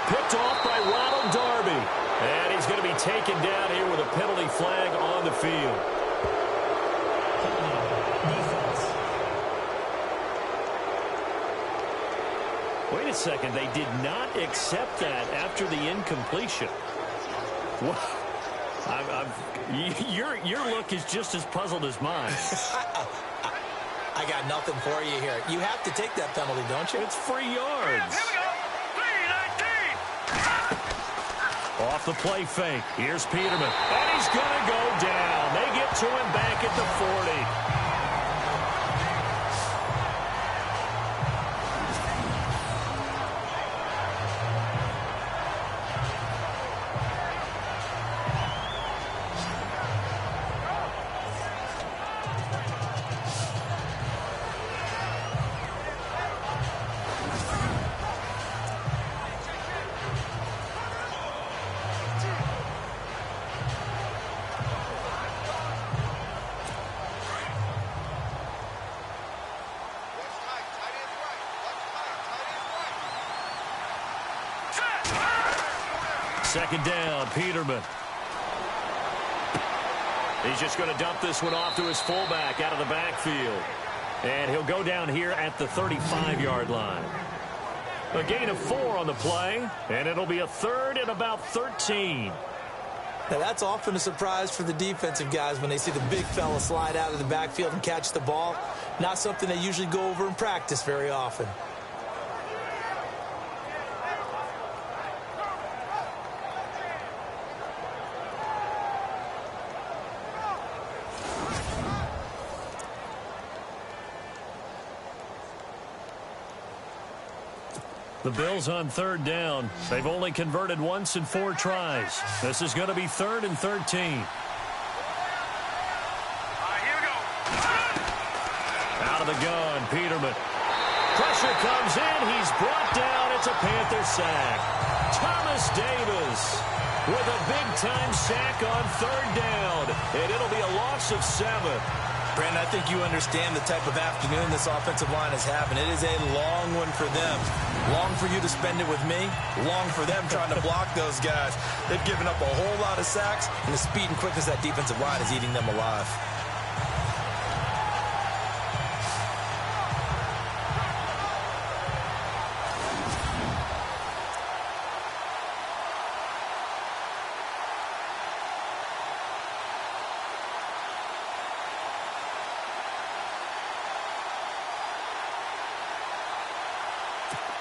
Picked off by Ronald Darby. And he's going to be taken down here with a penalty flag on the field. Wait a second. They did not accept that after the incompletion. What? Your look is just as puzzled as mine. I got nothing for you here. You have to take that penalty, don't you? It's free yards. Here we go. 3-19. Off the play fake. Here's Peterman. And he's going to go down. They get to him back at the 40. Second down, Peterman. He's just going to dump this one off to his fullback out of the backfield. And he'll go down here at the 35-yard line. A gain of 4 on the play, and it'll be a third and about 13. Now, that's often a surprise for the defensive guys when they see the big fella slide out of the backfield and catch the ball. Not something they usually go over in practice very often. The Bills on third down. They've only converted once in 4 tries. This is going to be 3rd and 13. Here we go. Out of the gun, Peterman. Pressure comes in. He's brought down. It's a Panther sack. Thomas Davis with a big-time sack on 3rd down. And it'll be a loss of 7. Brandon, I think you understand the type of afternoon this offensive line is having. It is a long one for them. Long for you to spend it with me. Long for them trying to block those guys. They've given up a whole lot of sacks, and the speed and quickness of that defensive line is eating them alive.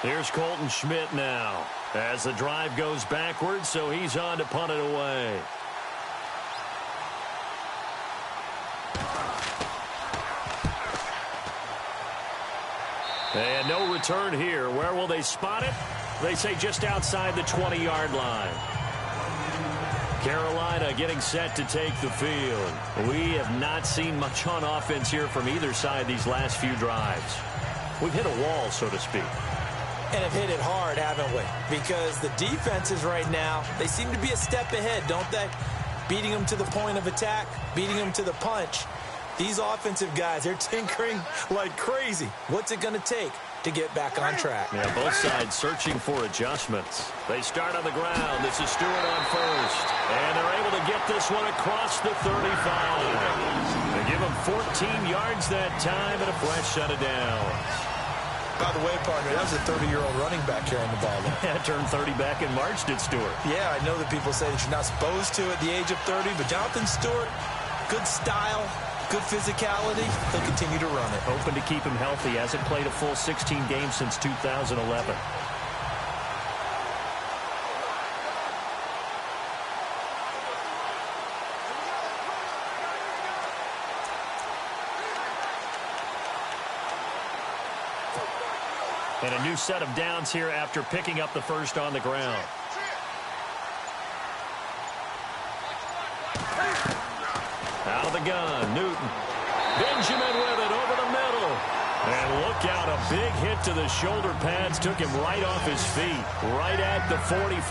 Here's Colton Schmidt now as the drive goes backwards, so he's on to punt it away. And no return here. Where will they spot it? They say just outside the 20-yard line. Carolina getting set to take the field. We have not seen much on offense here from either side these last few drives. We've hit a wall, so to speak. And have hit it hard, haven't we? Because the defenses right now, they seem to be a step ahead, don't they? Beating them to the point of attack, beating them to the punch. These offensive guys, they're tinkering like crazy. What's it going to take to get back on track? Yeah, both sides searching for adjustments. They start on the ground. This is Stewart on first. And they're able to get this one across the 35. They give them 14 yards that time and a fresh set of downs. By the way, partner, that was a 30-year-old running back carrying the ball there. Yeah, turned 30 back in March, did Stewart. Yeah, I know that people say that you're not supposed to at the age of 30, but Jonathan Stewart, good style, good physicality. He'll continue to run it. Hoping to keep him healthy. Hasn't played a full 16 games since 2011. And a new set of downs here after picking up the first on the ground. Out of the gun, Newton. Benjamin with it over the middle. And look out, a big hit to the shoulder pads took him right off his feet, right at the 45.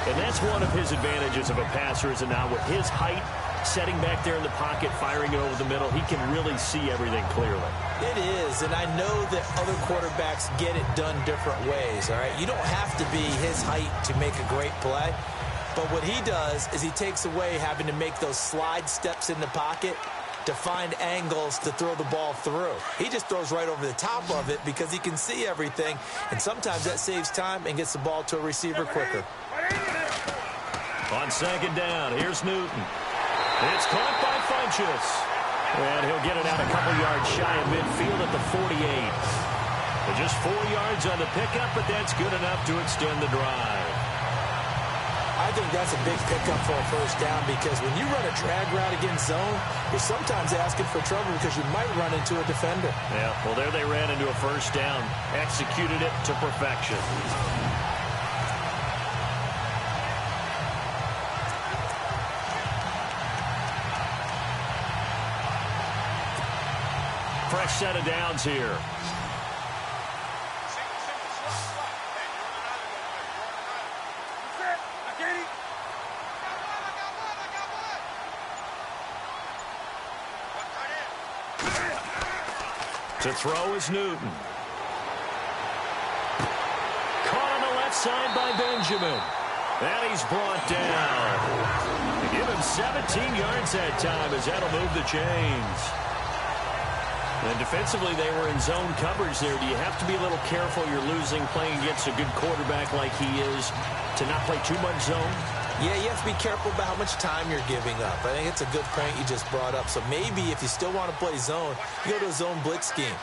And that's one of his advantages of a passer, is now with his height, setting back there in the pocket, firing it over the middle, he can really see everything clearly. It is, and I know that other quarterbacks get it done different ways, all right? You don't have to be his height to make a great play, but what he does is he takes away having to make those slide steps in the pocket to find angles to throw the ball through. He just throws right over the top of it because he can see everything, and sometimes that saves time and gets the ball to a receiver quicker. On second down, here's Newton. It's caught by Funchess. And he'll get it out a couple yards shy of midfield at the 48. But just 4 yards on the pickup, but that's good enough to extend the drive. I think that's a big pickup for a first down because when you run a drag route against zone, you're sometimes asking for trouble because you might run into a defender. Yeah, well, there they ran into a first down. Executed it to perfection. Fresh set of downs here. To throw is Newton. Caught on the left side by Benjamin. And he's brought down. Give him 17 yards that time as that'll move the chains. And defensively, they were in zone coverage there. Do you have to be a little careful you're losing playing against a good quarterback like he is to not play too much zone? Yeah, you have to be careful about how much time you're giving up. I think it's a good point you just brought up. So maybe if you still want to play zone, you go to a zone blitz scheme.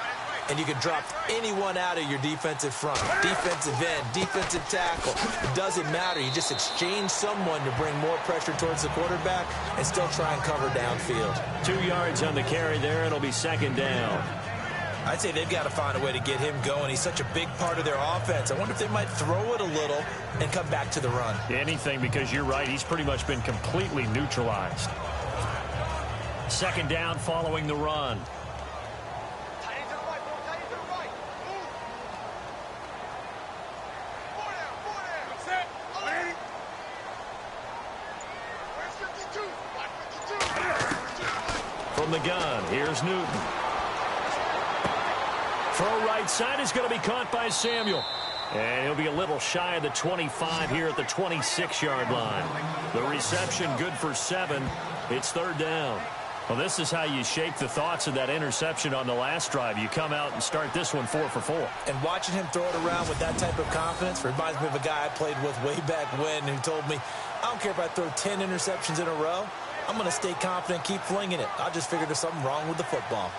And you can drop anyone out of your defensive front, defensive end, defensive tackle. It doesn't matter. You just exchange someone to bring more pressure towards the quarterback and still try and cover downfield. 2 yards on the carry there. It'll be second down. I'd say they've got to find a way to get him going. He's such a big part of their offense. I wonder if they might throw it a little and come back to the run. Anything, because you're right. He's pretty much been completely neutralized. Second down following the run. From the gun, here's Newton. Throw right side is going to be caught by Samuel. And he'll be a little shy of the 25 here at the 26-yard line. The reception good for 7. It's third down. Well, this is how you shape the thoughts of that interception on the last drive. You come out and start this one 4 for 4. And watching him throw it around with that type of confidence reminds me of a guy I played with way back when who told me, I don't care if I throw 10 interceptions in a row. I'm going to stay confident, keep flinging it. I just figured there's something wrong with the football.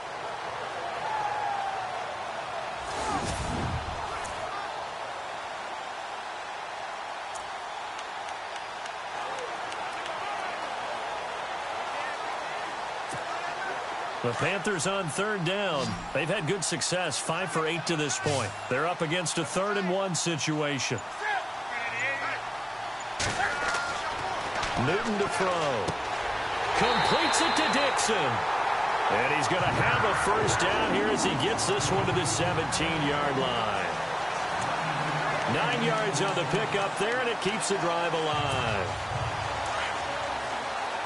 The Panthers on third down. They've had good success, 5 for 8 to this point. They're up against a 3rd-and-1 situation. Newton to throw. Completes it to Dixon. And he's going to have a first down here as he gets this one to the 17-yard line. 9 yards on the pickup there, and it keeps the drive alive.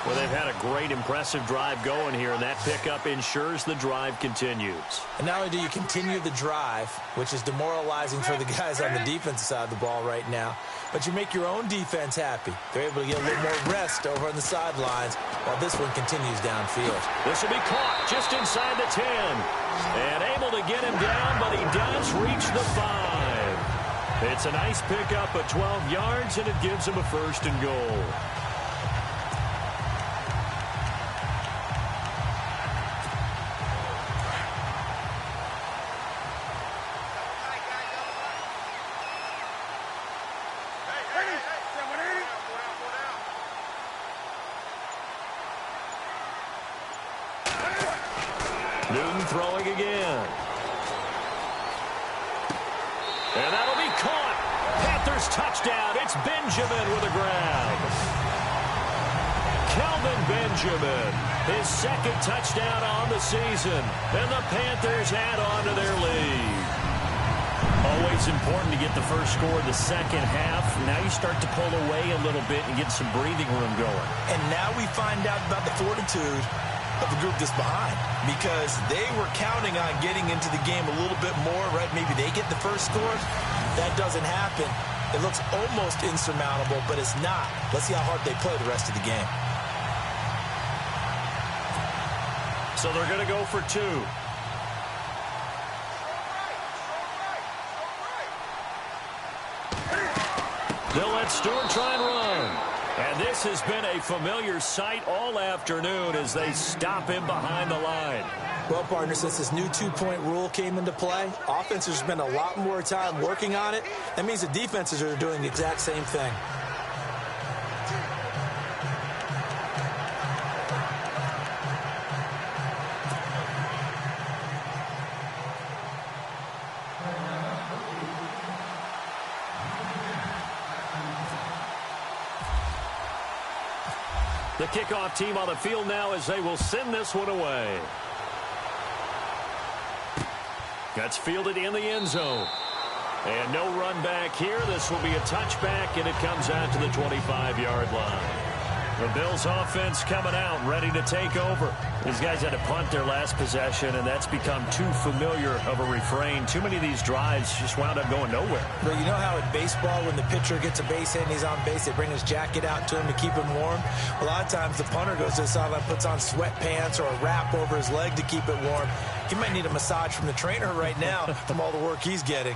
Well, they've had a great, impressive drive going here, and that pickup ensures the drive continues. And not only do you continue the drive, which is demoralizing for the guys on the defensive side of the ball right now, but you make your own defense happy. They're able to get a little more rest over on the sidelines while this one continues downfield. This will be caught just inside the 10. And able to get him down, but he does reach the 5. It's a nice pickup of 12 yards, and it gives him a 1st and goal. Newton throwing again. And that'll be caught. Panthers touchdown. It's Benjamin with a grab. Kelvin Benjamin, his 2nd touchdown on the season. And the Panthers add on to their lead. Always important to get the first score of the second half. Now you start to pull away a little bit and get some breathing room going. And now we find out about the fortitude of the group that's behind, because they were counting on getting into the game a little bit more, right? Maybe they get the first score. That doesn't happen. It looks almost insurmountable, but it's not. Let's see how hard they play the rest of the game. So they're going to go for 2. They'll let Stewart try and run. And this has been a familiar sight all afternoon as they stop him behind the line. Well, partner, since this new 2-point rule came into play, offenses spend a lot more time working on it. That means the defenses are doing the exact same thing. The kickoff team on the field now as they will send this one away. That's fielded in the end zone. And no run back here. This will be a touchback, and it comes out to the 25-yard line. The Bills offense coming out, ready to take over. These guys had to punt their last possession, and that's become too familiar of a refrain. Too many of these drives just wound up going nowhere. Well, you know how in baseball, when the pitcher gets a base hit and he's on base, they bring his jacket out to him to keep him warm? A lot of times the punter goes to the sideline, puts on sweatpants or a wrap over his leg to keep it warm. He might need a massage from the trainer right now from all the work he's getting.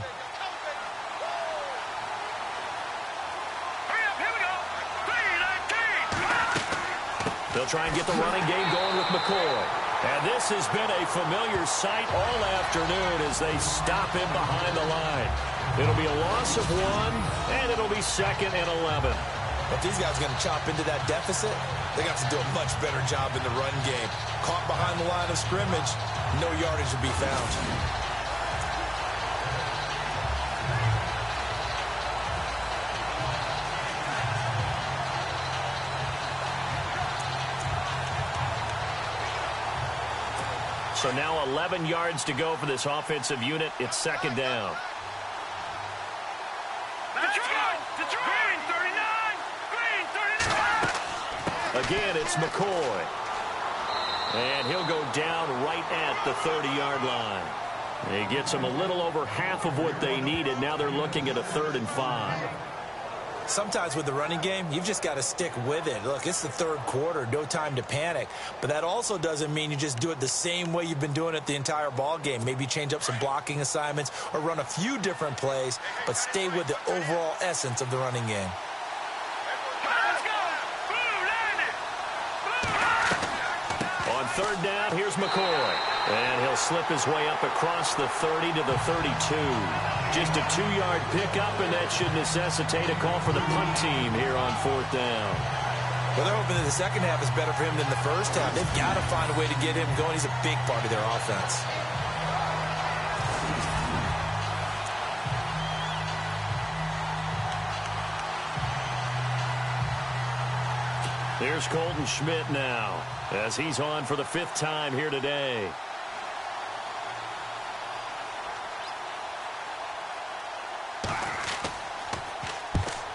They'll try and get the running game going with McCoy. And this has been a familiar sight all afternoon as they stop him behind the line. It'll be a loss of 1, and it'll be 2nd and 11. If these guys are going to chop into that deficit, they got to do a much better job in the run game. Caught behind the line of scrimmage, no yardage to be found. So now 11 yards to go for this offensive unit. It's 2nd down. Again, it's McCoy. And he'll go down right at the 30-yard line. He gets them a little over half of what they needed. Now they're looking at a 3rd and 5. Sometimes with the running game, you've just got to stick with it. Look, it's the 3rd quarter, no time to panic. But that also doesn't mean you just do it the same way you've been doing it the entire ball game. Maybe change up some blocking assignments or run a few different plays, but stay with the overall essence of the running game. On 3rd down, here's McCoy. And he'll slip his way up across the 30 to the 32. Just a 2-yard pickup, and that should necessitate a call for the punt team here on 4th down. Well, they're hoping that the second half is better for him than the first half. They've got to find a way to get him going. He's a big part of their offense. There's Colton Schmidt now, as he's on for the 5th time here today.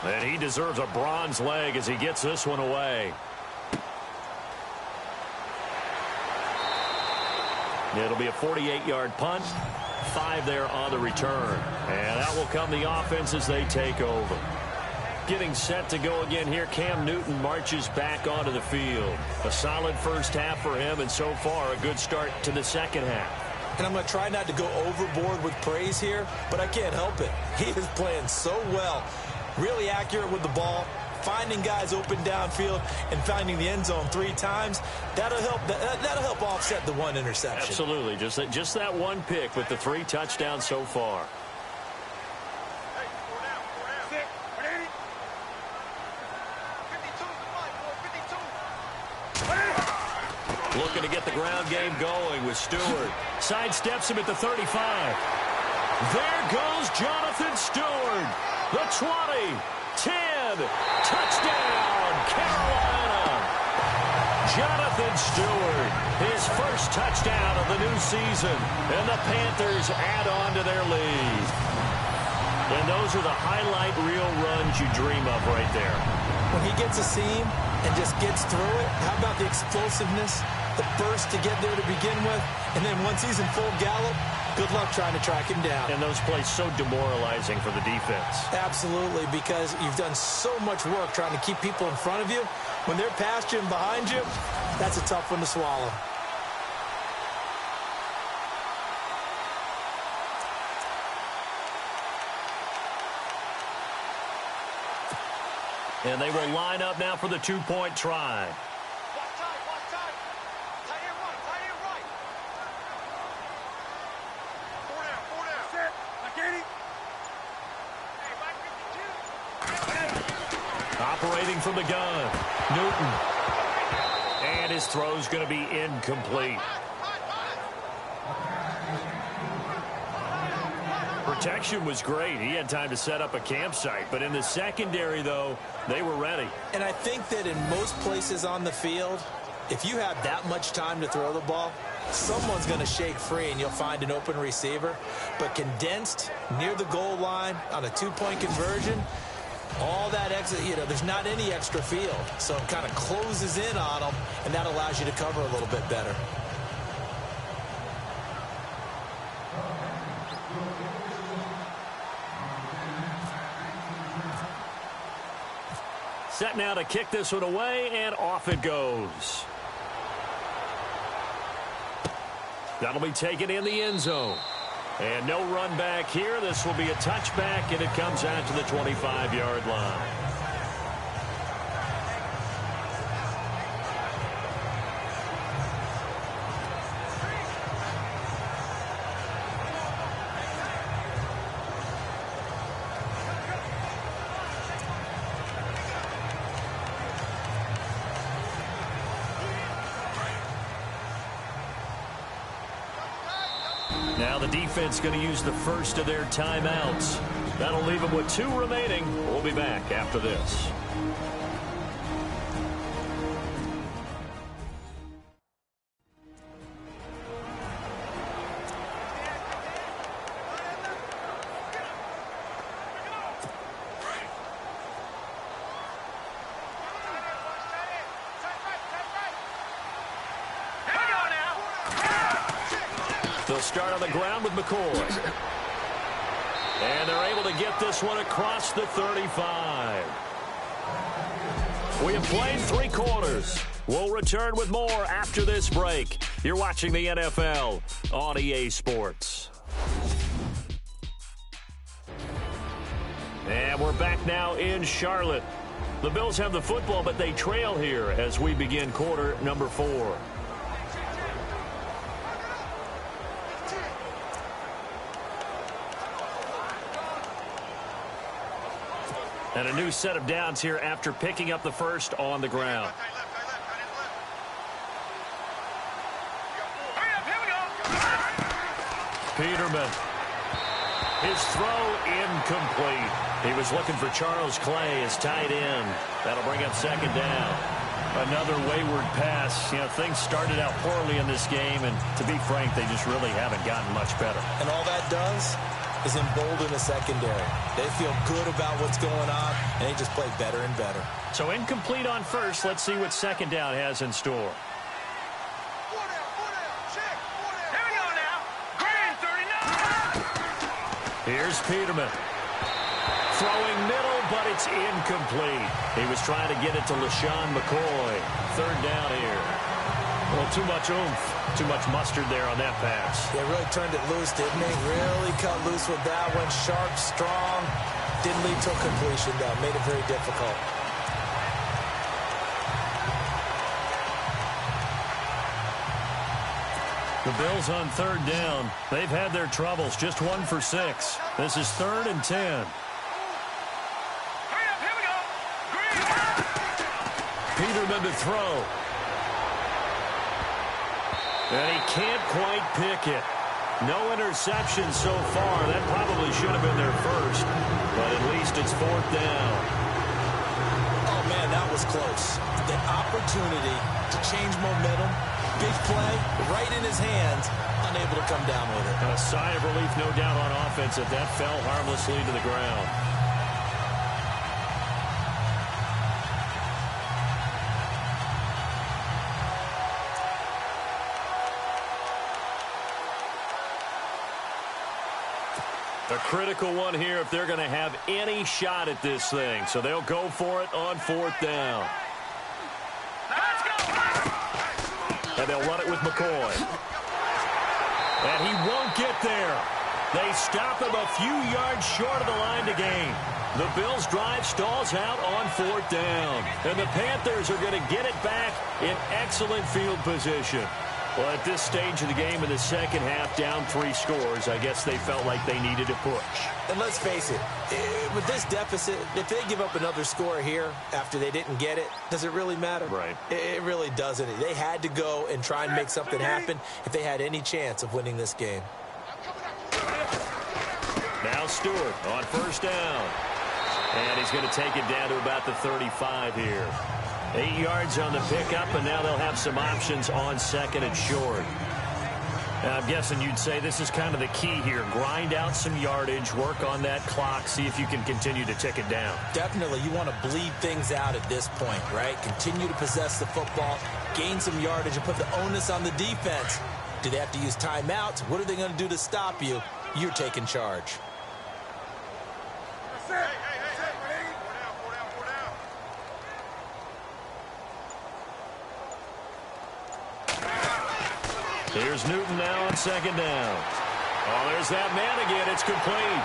And he deserves a bronze leg as he gets this one away. It'll be a 48-yard punt, 5 there on the return. And that will come the offense as they take over. Getting set to go again here, Cam Newton marches back onto the field. A solid first half for him, and so far a good start to the second half. And I'm going to try not to go overboard with praise here, but I can't help it. He is playing so well. Really accurate with the ball, finding guys open downfield, and finding the end zone 3 times. That'll help offset the 1 interception. Absolutely. Just that 1 pick with the 3 touchdowns so far. Looking to get the ground game going with Stewart. Sidesteps him at the 35. There goes Jonathan Stewart. The 20, 10, touchdown, Carolina. Jonathan Stewart, his first touchdown of the new season, and the Panthers add on to their lead. And those are the highlight reel runs you dream of right there. When he gets a seam and just gets through it, how about the explosiveness, the burst to get there to begin with, and then once he's in full gallop, good luck trying to track him down. And those plays so demoralizing for the defense. Absolutely, because you've done so much work trying to keep people in front of you. When they're past you and behind you, that's a tough one to swallow. And they will line up now for the 2-point try. Operating from the gun, Newton. And his throw's going to be incomplete. Protection was great. He had time to set up a campsite. But in the secondary, though, they were ready. And I think that in most places on the field, if you have that much time to throw the ball, someone's going to shake free and you'll find an open receiver. But condensed near the goal line on a 2-point conversion, all that extra, there's not any extra field. So it kind of closes in on them, and that allows you to cover a little bit better. Set now to kick this one away, and off it goes. That'll be taken in the end zone. And no run back here. This will be a touchback, and it comes out to the 25-yard line. Now the defense going to use the first of their timeouts. That'll leave them with 2 remaining. We'll be back after this. They'll start on the ground with McCoy. And they're able to get this one across the 35. We have played 3 quarters. We'll return with more after this break. You're watching the NFL on EA Sports. And we're back now in Charlotte. The Bills have the football, but they trail here as we begin quarter number 4. And a new set of downs here after picking up the first on the ground. Peterman. His throw incomplete. He was looking for Charles Clay as tight end. That'll bring up second down. Another wayward pass. You know, things started out poorly in this game, and to be frank, they just really haven't gotten much better. And all that does is embolden the secondary. They feel good about what's going on, and they just play better and better. So incomplete on first. Let's see what second down has in store. Here's Peterman. Throwing middle, but it's incomplete. He was trying to get it to LaShawn McCoy. Third down here. Well, too much oomph, too much mustard there on that pass. They really turned it loose, didn't they? Really cut loose with that one. Sharp, strong. Didn't lead to a completion, though. Made it very difficult. The Bills on third down. They've had their troubles. Just 1 for 6. This is 3rd and 10. Peterman to throw. And he can't quite pick it. No interception so far. That probably should have been their first. But at least it's 4th down. Oh, man, that was close. The opportunity to change momentum. Big play, right in his hands. Unable to come down with it. And a sigh of relief, no doubt, on offense that that fell harmlessly to the ground. A critical one here if they're going to have any shot at this thing. So they'll go for it on 4th down. And they'll run it with McCoy. And he won't get there. They stop him a few yards short of the line to gain. The Bills' drive stalls out on 4th down. And the Panthers are going to get it back in excellent field position. Well, at this stage of the game in the second half, down 3 scores, I guess they felt like they needed a push. And let's face it, with this deficit, if they give up another score here after they didn't get it, does it really matter? Right. It really doesn't. They had to go and try and make something happen if they had any chance of winning this game. Now Stewart on 1st down. And he's going to take it down to about the 35 here. 8 yards on the pickup, and now they'll have some options on 2nd and short. And I'm guessing you'd say this is kind of the key here. Grind out some yardage, work on that clock, see if you can continue to tick it down. Definitely. You want to bleed things out at this point, right? Continue to possess the football, gain some yardage, and put the onus on the defense. Do they have to use timeouts? What are they going to do to stop you? You're taking charge. Here's Newton now on second down. Oh, there's that man again. It's complete.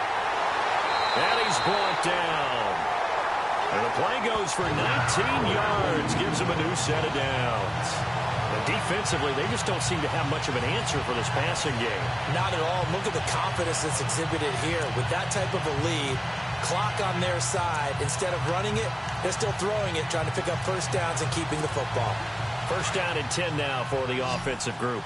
And he's brought down. And the play goes for 19 yards. Gives him a new set of downs. But defensively, they just don't seem to have much of an answer for this passing game. Not at all. Look at the confidence that's exhibited here. With that type of a lead, clock on their side, instead of running it, they're still throwing it, trying to pick up first downs and keeping the football. First down and 10 now for the offensive group.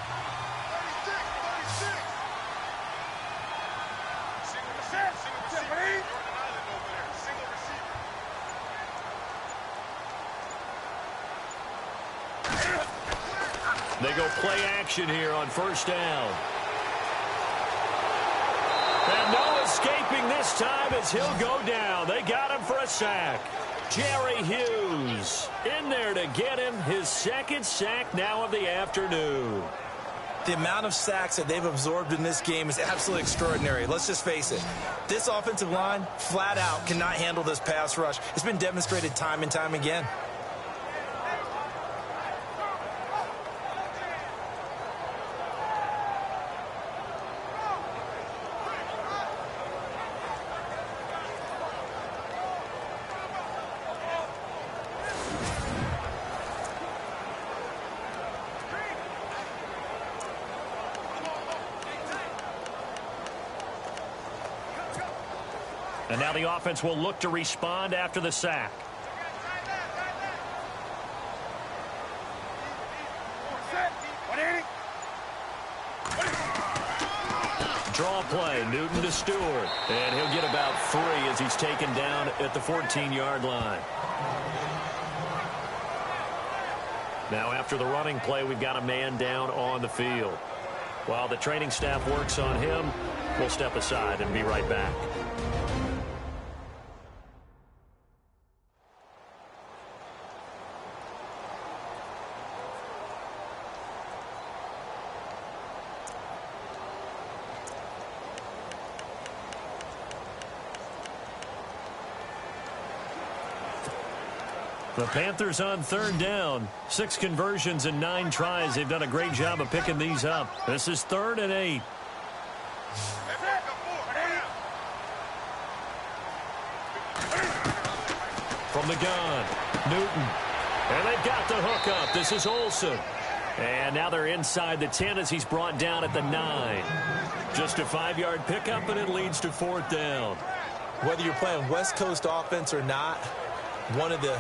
They go play action here on first down. And no escaping this time as he'll go down. They got him for a sack. Jerry Hughes in there to get him his second sack now of the afternoon. The amount of sacks that they've absorbed in this game is absolutely extraordinary. Let's just face it. This offensive line, flat out, cannot handle this pass rush. It's been demonstrated time and time again. And now the offense will look to respond after the sack. Draw play, Newton to Stewart. And he'll get about 3 as he's taken down at the 14-yard line. Now after the running play, we've got a man down on the field. While the training staff works on him, we'll step aside and be right back. The Panthers on third down. 6 conversions and 9 tries. They've done a great job of picking these up. This is 3rd and 8. From the gun, Newton. And they've got the hook up. This is Olsen. And now they're inside the 10 as he's brought down at the 9. Just a 5-yard pickup, and it leads to 4th down. Whether you're playing West Coast offense or not, one of the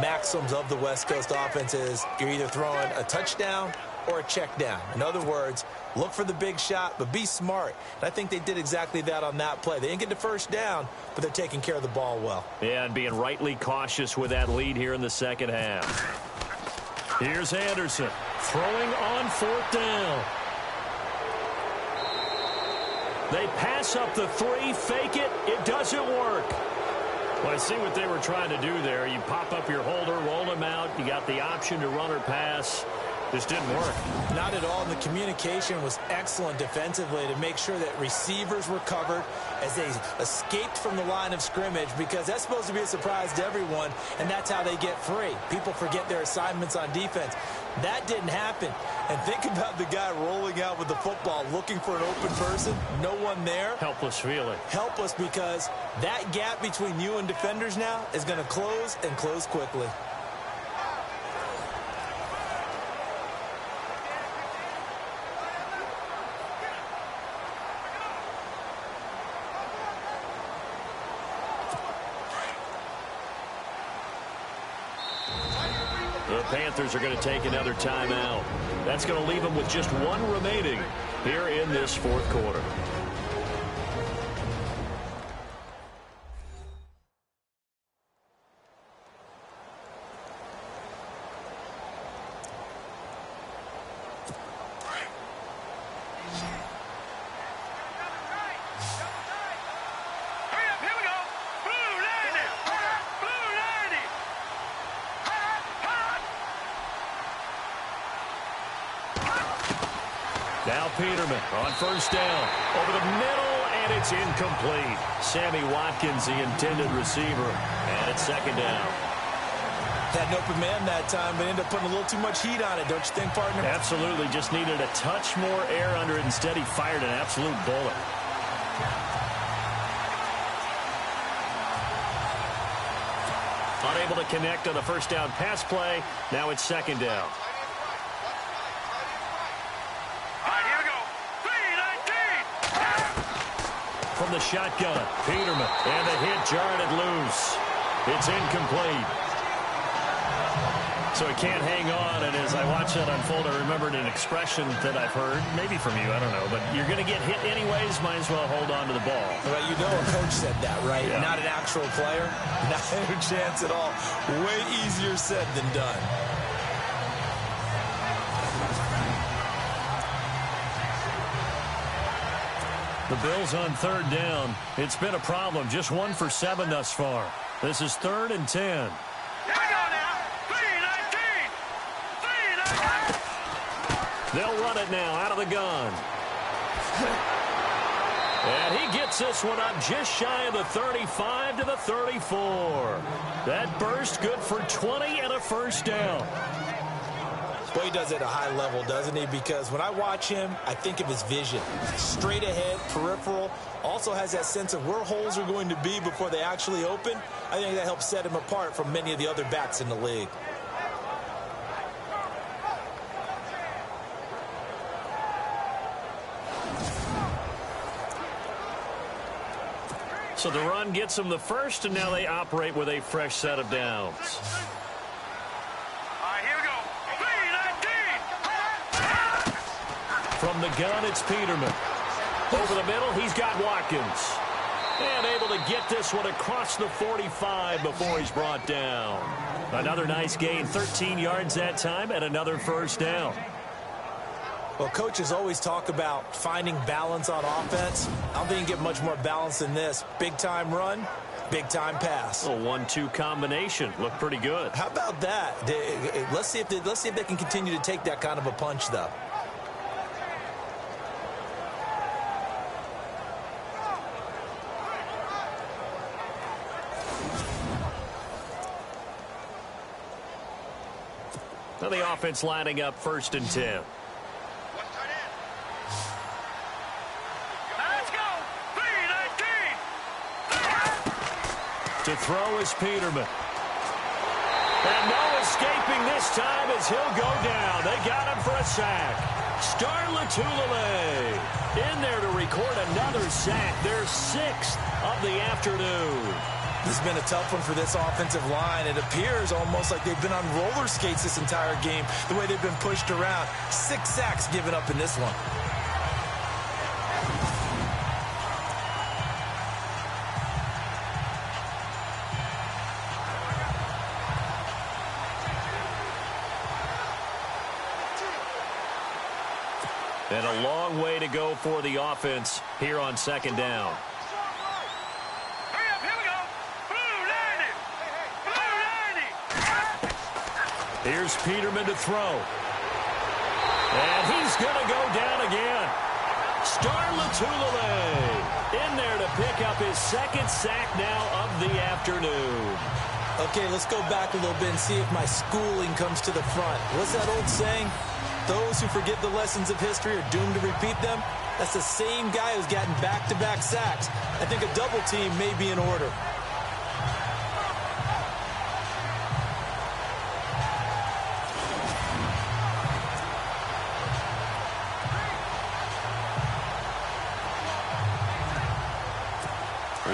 maxims of the West Coast offense is you're either throwing a touchdown or a check down. In other words, look for the big shot, but be smart. And I think they did exactly that on that play. They didn't get the first down, but they're taking care of the ball well. Yeah, and being rightly cautious with that lead here in the second half. Here's Anderson throwing on 4th down. They pass up the 3, fake it. It doesn't work. Well, I see what they were trying to do there. You pop up your holder, roll him out. You got the option to run or pass. This didn't work. Not at all. And the communication was excellent defensively to make sure that receivers were covered as they escaped from the line of scrimmage, because that's supposed to be a surprise to everyone, and that's how they get free. People forget their assignments on defense. That didn't happen. And think about the guy rolling out with the football, looking for an open person. No one there. Helpless feeling. Helpless, because that gap between you and defenders now is going to close, and close quickly. The Panthers are going to take another timeout. That's going to leave them with just 1 remaining here in this 4th quarter. Now Peterman on first down. Over the middle, and it's incomplete. Sammy Watkins, the intended receiver. And it's 2nd down. Had an open man that time, but ended up putting a little too much heat on it, don't you think, partner? Absolutely. Just needed a touch more air under it. Instead, he fired an absolute bullet. Unable to connect on the first down pass play. Now it's second down. All right, here we go. 3-19. From the shotgun, Peterman. And the hit jarred it loose. It's incomplete. So he can't hang on, and as I watch that unfold, I remembered an expression that I've heard, maybe from you, I don't know, but you're going to get hit anyways, might as well hold on to the ball. Well, you know a coach said that, right? Yeah. Not an actual player. Not a chance at all. Way easier said than done. The Bills on third down. It's been a problem. Just 1 for 7 thus far. This is 3rd and 10. Here we go now. 3-19. They'll run it now out of the gun. And he gets this one up just shy of the 35 to the 34. That burst good for 20 and a first down. Boy, he does it at a high level, doesn't he? Because when I watch him, I think of his vision. Straight ahead, peripheral. Also has that sense of where holes are going to be before they actually open. I think that helps set him apart from many of the other backs in the league. So the run gets them the first, and now they operate with a fresh set of downs. All right, here we go. 3-19. From the gun, it's Peterman. Over the middle, he's got Watkins. And able to get this one across the 45 before he's brought down. Another nice gain, 13 yards that time, and another first down. Well, coaches always talk about finding balance on offense. I don't think you can get much more balance than this. Big-time run, big-time pass. A 1-2 combination. Looked pretty good. How about that? Let's see if they can continue to take that kind of a punch, though. Now the offense lining up 1st and 10. Let's go. 3-19. To throw is Peterman. And no escaping this time as he'll go down. They got him for a sack. Star Latulippe in there to record another sack. Their 6th of the afternoon. This has been a tough one for this offensive line. It appears almost like they've been on roller skates this entire game, the way they've been pushed around. 6 sacks given up in this one. And a long way to go for the offense here on 2nd down. Hurry up, here we go. Blue 90. Blue 90. Here's Peterman to throw. And he's going to go down again. Star Latulippe in there to pick up his 2nd sack now of the afternoon. Okay, let's go back a little bit and see if my schooling comes to the front. What's that old saying? Those who forget the lessons of history are doomed to repeat them. That's the same guy who's gotten back-to-back sacks. I think a double team may be in order.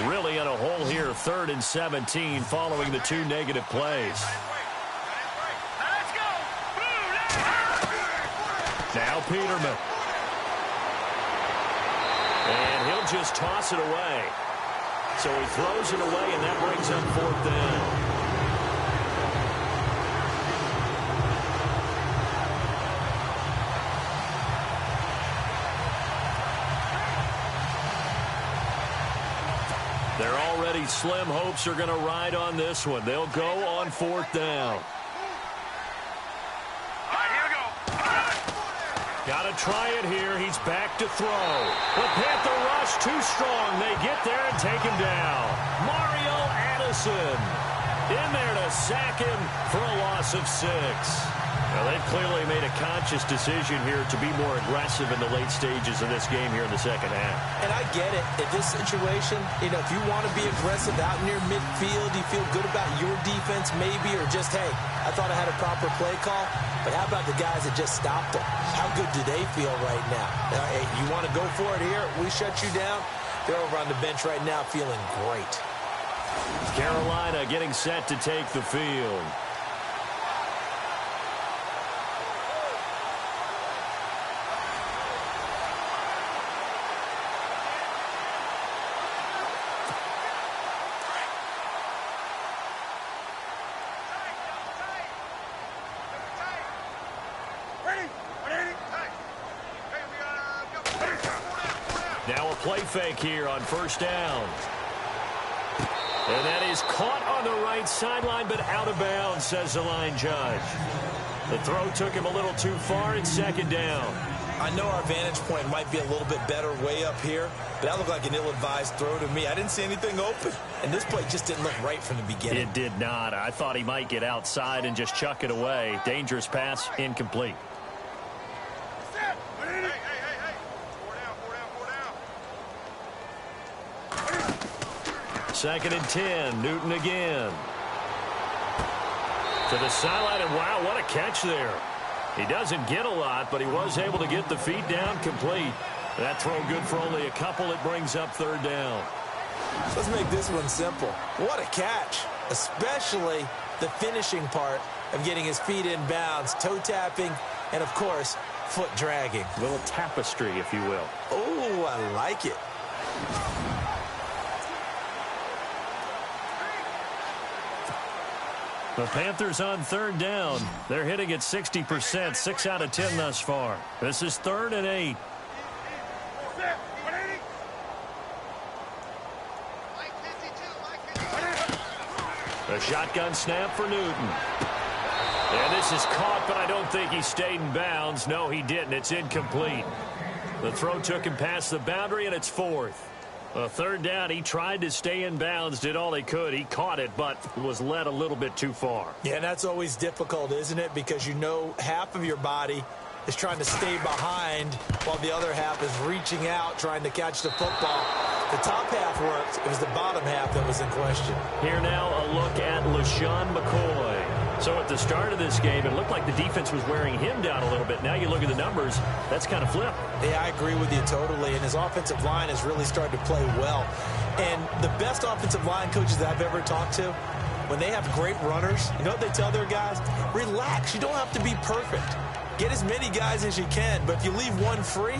Really in a hole here, 3rd and 17 following the 2 negative plays. Let's go. Blue 90. Now Peterman. And he'll just toss it away. So he throws it away, and that brings up 4th down. Their already slim hopes are going to ride on this one. They'll go on 4th down. Got to try it here. He's back to throw. The Panther rush too strong. They get there and take him down. Mario Addison in there to sack him for a loss of 6. Now, they've clearly made a conscious decision here to be more aggressive in the late stages of this game here in the second half. And I get it. In this situation, if you want to be aggressive out near midfield, you feel good about your defense maybe, or just, hey, I thought I had a proper play call. But how about the guys that just stopped them? How good do they feel right now? Hey, you want to go for it here? We shut you down. They're over on the bench right now feeling great. Carolina getting set to take the field. Now a play fake here on first down. And that is caught on the right sideline, but out of bounds, says the line judge. The throw took him a little too far. It's second down. I know our vantage point might be a little bit better way up here, but that looked like an ill-advised throw to me. I didn't see anything open, and this play just didn't look right from the beginning. It did not. I thought he might get outside and just chuck it away. Dangerous pass, incomplete. Second and 10. Newton again. To the sideline, and wow, what a catch there. He doesn't get a lot, but he was able to get the feet down complete. That throw good for only a couple. It brings up third down. Let's make this one simple. What a catch, especially the finishing part of getting his feet in bounds, toe tapping, and, of course, foot dragging. A little tapestry, if you will. Oh, I like it. The Panthers on third down. They're hitting at 60%, 6 out of 10 thus far. This is 3rd and 8. A shotgun snap for Newton. And this is caught, but I don't think he stayed in bounds. No, he didn't. It's incomplete. The throw took him past the boundary, and it's 4th. A third down, he tried to stay in bounds, did all he could. He caught it, but was led a little bit too far. Yeah, and that's always difficult, isn't it? Because you know half of your body is trying to stay behind while the other half is reaching out, trying to catch the football. The top half worked. It was the bottom half that was in question. Here now a look at LaShawn McCoy. So at the start of this game, it looked like the defense was wearing him down a little bit. Now you look at the numbers, that's kind of flipped. Yeah, I agree with you totally. And his offensive line has really started to play well. And the best offensive line coaches that I've ever talked to, when they have great runners, you know what they tell their guys? Relax. You don't have to be perfect. Get as many guys as you can. But if you leave one free,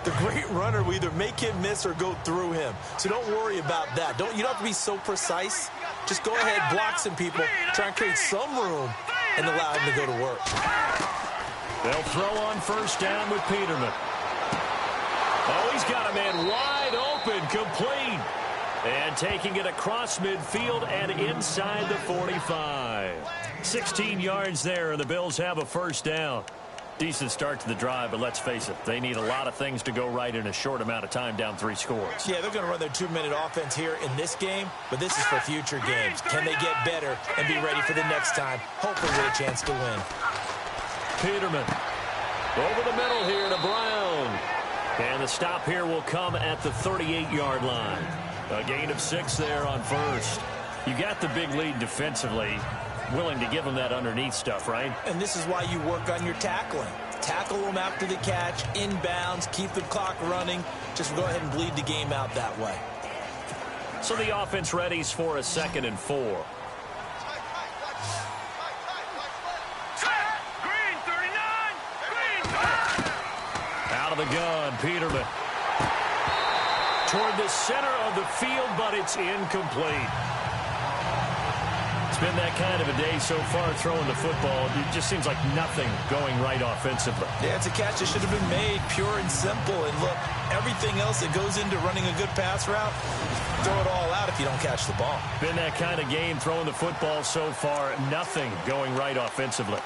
the great runner will either make him miss or go through him. So don't worry about that. You don't have to be so precise. Just go ahead, block some people, try and create some room, and allow him to go to work. They'll throw on first down with Peterman. Oh, he's got a man wide open, complete. And taking it across midfield and inside the 45. 16 yards there, and the Bills have a first down. Decent start to the drive, but let's face it, they need a lot of things to go right in a short amount of time, down 3 scores. Yeah, they're going to run their 2-minute offense here in this game, but this is for future games. Can they get better and be ready for the next time? Hopefully with a chance to win. Peterman over the middle here to Brown. And the stop here will come at the 38-yard line. A gain of 6 there on first. You got the big lead defensively. Willing to give them that underneath stuff, right? And this is why you work on your tackling. Tackle them after the catch, inbounds, keep the clock running. Just go ahead and bleed the game out that way. So the offense readies for a 2nd and 4. Green 39! Green! Out of the gun, Peterman. Toward the center of the field, but it's incomplete. It's been that kind of a day so far throwing the football. It just seems like nothing going right offensively. Yeah, it's a catch that should have been made, pure and simple. And look, everything else that goes into running a good pass route, throw it all out if you don't catch the ball. Been that kind of game throwing the football so far. Nothing going right offensively.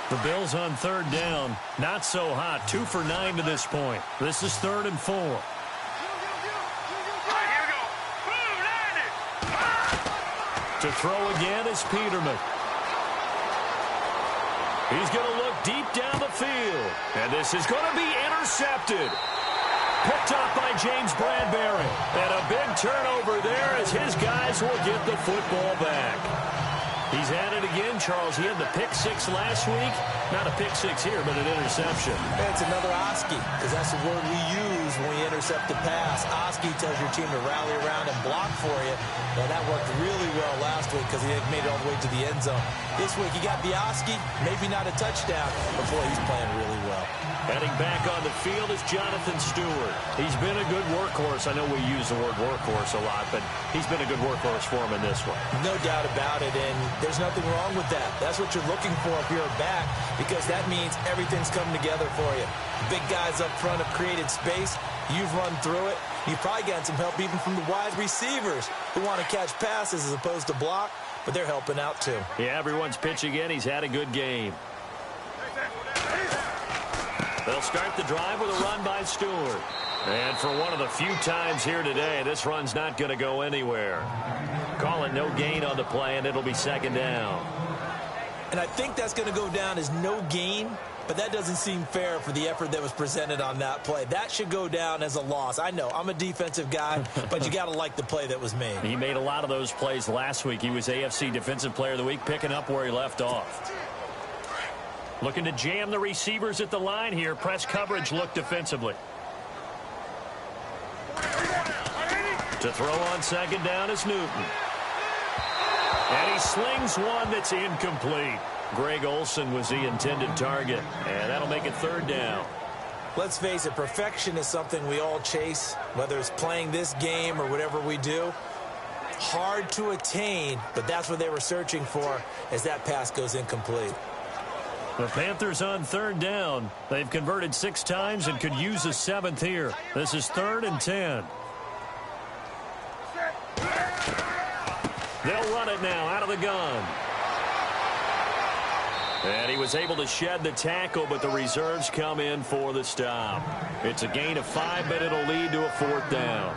The Bills on third down. Not so hot. 2 for 9 to this point. This is 3rd and 4. All right, here we go. To throw again is Peterman. He's going to look deep down the field. And this is going to be intercepted. Picked up by James Bradbury. And a big turnover there as his guys will get the football back. He's at it again, Charles. He had the pick six last week. Not a pick six here, but an interception. It's another Oski, because that's the word we use when we intercept the pass. Oski tells your team to rally around and block for you. Well, that worked really well last week because he made it all the way to the end zone. This week, he got the Oski, maybe not a touchdown, but boy, he's playing really well. Heading back on the field is Jonathan Stewart. He's been a good workhorse. I know we use the word workhorse a lot, but he's been a good workhorse for him in this one. No doubt about it, and there's nothing wrong with that. That's what you're looking for if you're a back, because that means everything's coming together for you. Big guys up front have created space. You've run through it. You've probably gotten some help even from the wide receivers who want to catch passes as opposed to block, but they're helping out too. Yeah, everyone's pitching in. He's had a good game. They'll start the drive with a run by Stewart. And for one of the few times here today, this run's not going to go anywhere. Call it no gain on the play, and it'll be second down. And I think that's going to go down as no gain, but that doesn't seem fair for the effort that was presented on that play. That should go down as a loss. I know, I'm a defensive guy, but you got to like the play that was made. He made a lot of those plays last week. He was AFC Defensive Player of the Week, picking up where he left off. Looking to jam the receivers at the line here. Press coverage look defensively. To throw on second down is Newton. And he slings one that's incomplete. Greg Olsen was the intended target, and that'll make it third down. Let's face it, perfection is something we all chase, whether it's playing this game or whatever we do. Hard to attain, but that's what they were searching for as that pass goes incomplete. The Panthers on third down. They've converted 6 times and could use a 7th here. This is 3rd and 10. They'll run it now out of the gun. And he was able to shed the tackle, but the reserves come in for the stop. It's a gain of 5, but it'll lead to a 4th down.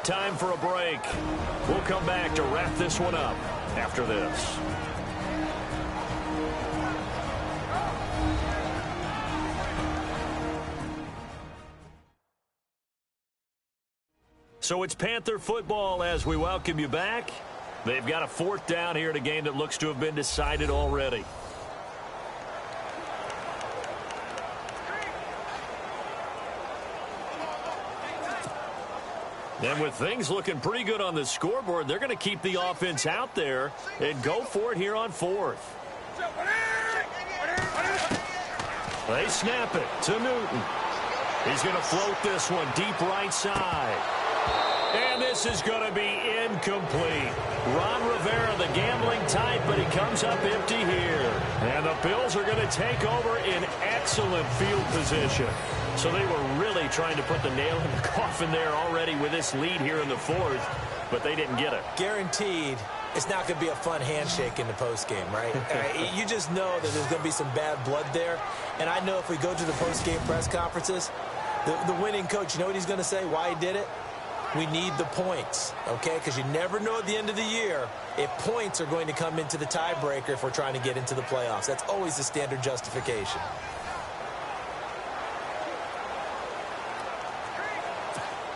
Time for a break. We'll come back to wrap this one up after this. So it's Panther football as we welcome you back. They've got a 4th down here in a game that looks to have been decided already. And with things looking pretty good on the scoreboard, they're going to keep the offense out there and go for it here on 4th. They snap it to Newton. He's going to float this one deep right side. And this is going to be incomplete. Ron Rivera, the gambling type, but he comes up empty here. And the Bills are going to take over in excellent field position. So they were really trying to put the nail in the coffin there already with this lead here in the 4th, but they didn't get it. Guaranteed it's not going to be a fun handshake in the postgame, right? You just know that there's going to be some bad blood there. And I know if we go to the postgame press conferences, the winning coach, you know what he's going to say, why he did it? We need the points, okay? Because you never know at the end of the year if points are going to come into the tiebreaker if we're trying to get into the playoffs. That's always the standard justification.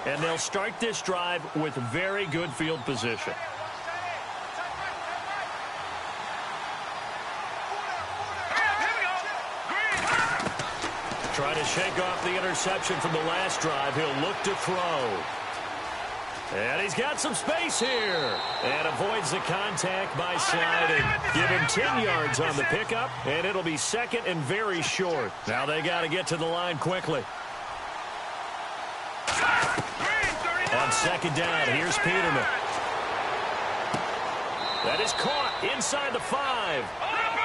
And they'll start this drive with very good field position. Try to shake off the interception from the last drive. He'll look to throw. And he's got some space here. And avoids the contact by sliding. Give him 10 yards on the pickup, and it'll be 2nd and very short. Now they got to get to the line quickly. On 2nd down, here's Peterman. That is caught inside the 5.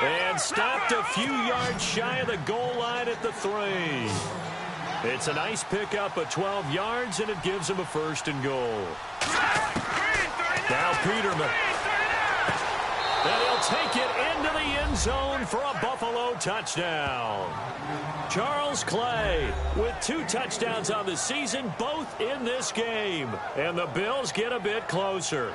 And stopped a few yards shy of the goal line at the 3. It's a nice pickup of 12 yards, and it gives him a 1st and goal. Now Peterman. And he'll take it into the end zone for a Buffalo touchdown. Charles Clay with 2 touchdowns on the season, both in this game. And the Bills get a bit closer.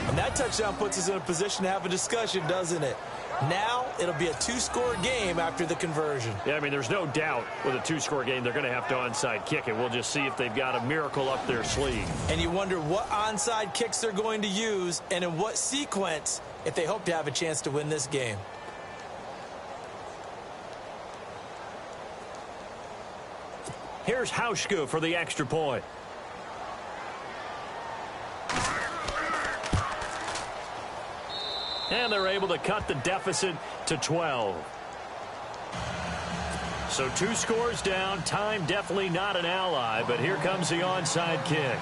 And that touchdown puts us in a position to have a discussion, doesn't it? Now it'll be a two-score game after the conversion. Yeah, I mean, there's no doubt with a two-score game they're going to have to onside kick it. We'll just see if they've got a miracle up their sleeve. And you wonder what onside kicks they're going to use and in what sequence if they hope to have a chance to win this game. Here's Hauschka for the extra point. And they're able to cut the deficit to 12. So 2 scores down. Time definitely not an ally, but here comes the onside kick.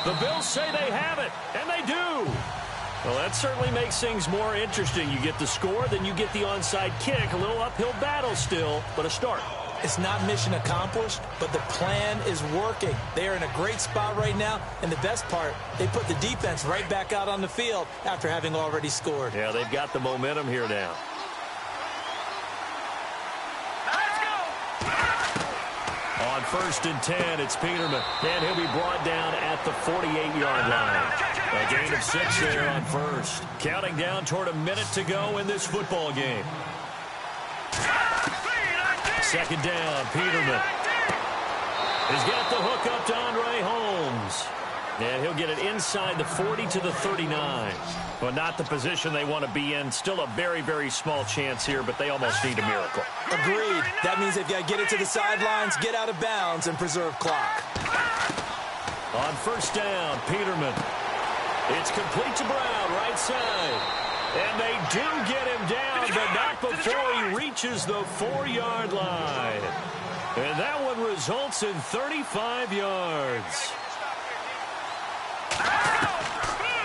The Bills say they have it, and they do. Well, that certainly makes things more interesting. You get the score, then you get the onside kick. A little uphill battle still, but a start. It's not mission accomplished, but the plan is working. They are in a great spot right now, and the best part, they put the defense right back out on the field after having already scored. Yeah, they've got the momentum here now. Let's go! On 1st and 10, it's Peterman, and he'll be brought down at the 48-yard line. A gain of 6 there on 1st. Counting down toward a minute to go in this football game. 2nd down, Peterman. He's got the hook up to Andre Holmes. And he'll get it inside the 40 to the 39. But not the position they want to be in. Still a very, very small chance here, but they almost need a miracle. Agreed. That means they've got to get it to the sidelines, get out of bounds, and preserve clock. On 1st down, Peterman. It's complete to Brown, right side. And they do get him down, but not before he reaches the 4-yard line. And that one results in 35 yards.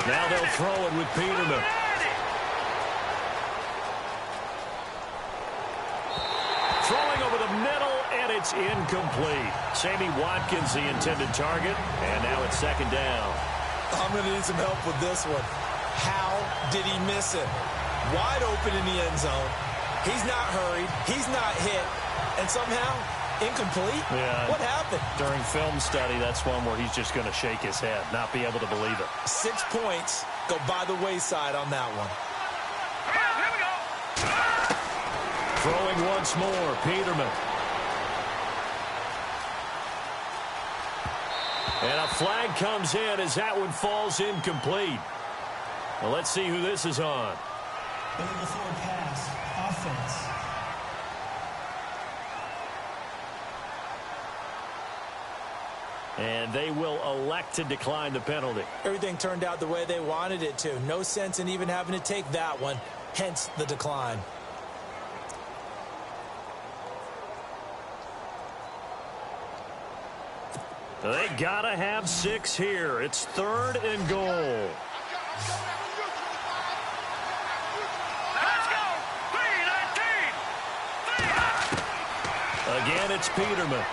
Now they'll throw it with Peterman. Throwing over the middle, and it's incomplete. Sammy Watkins, the intended target, and now it's 2nd down. I'm going to need some help with this one. How did he miss it? Wide open in the end zone. He's not hurried. He's not hit. And somehow, incomplete? Yeah. What happened? During film study, that's one where he's just going to shake his head, not be able to believe it. 6 points go by the wayside on that one. Here we go. Throwing once more, Peterman. And a flag comes in as that one falls incomplete. Well, let's see who this is on. Illegal forward pass. Offense. And they will elect to decline the penalty. Everything turned out the way they wanted it to. No sense in even having to take that one. Hence the decline. They gotta have 6 here. It's 3rd and goal. Let's go. 3-19. Again, it's Peterman.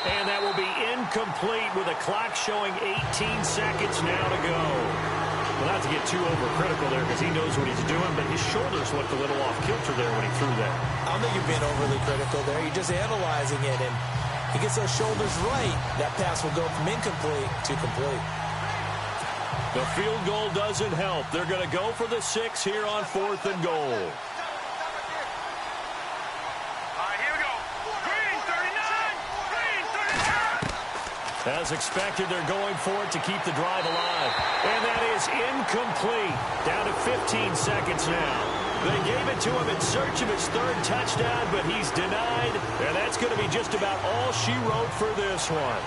And that will be incomplete with a clock showing 18 seconds now to go. Well, not to get too overcritical there because he knows what he's doing, but his shoulders looked a little off kilter there when he threw that. I don't think you're being overly critical there. You're just analyzing it, and he gets those shoulders right. That pass will go from incomplete to complete. The field goal doesn't help. They're going to go for the 6 here on 4th and goal. As expected, they're going for it to keep the drive alive. And that is incomplete. Down to 15 seconds now. They gave it to him in search of his 3rd touchdown, but he's denied. And that's going to be just about all she wrote for this one.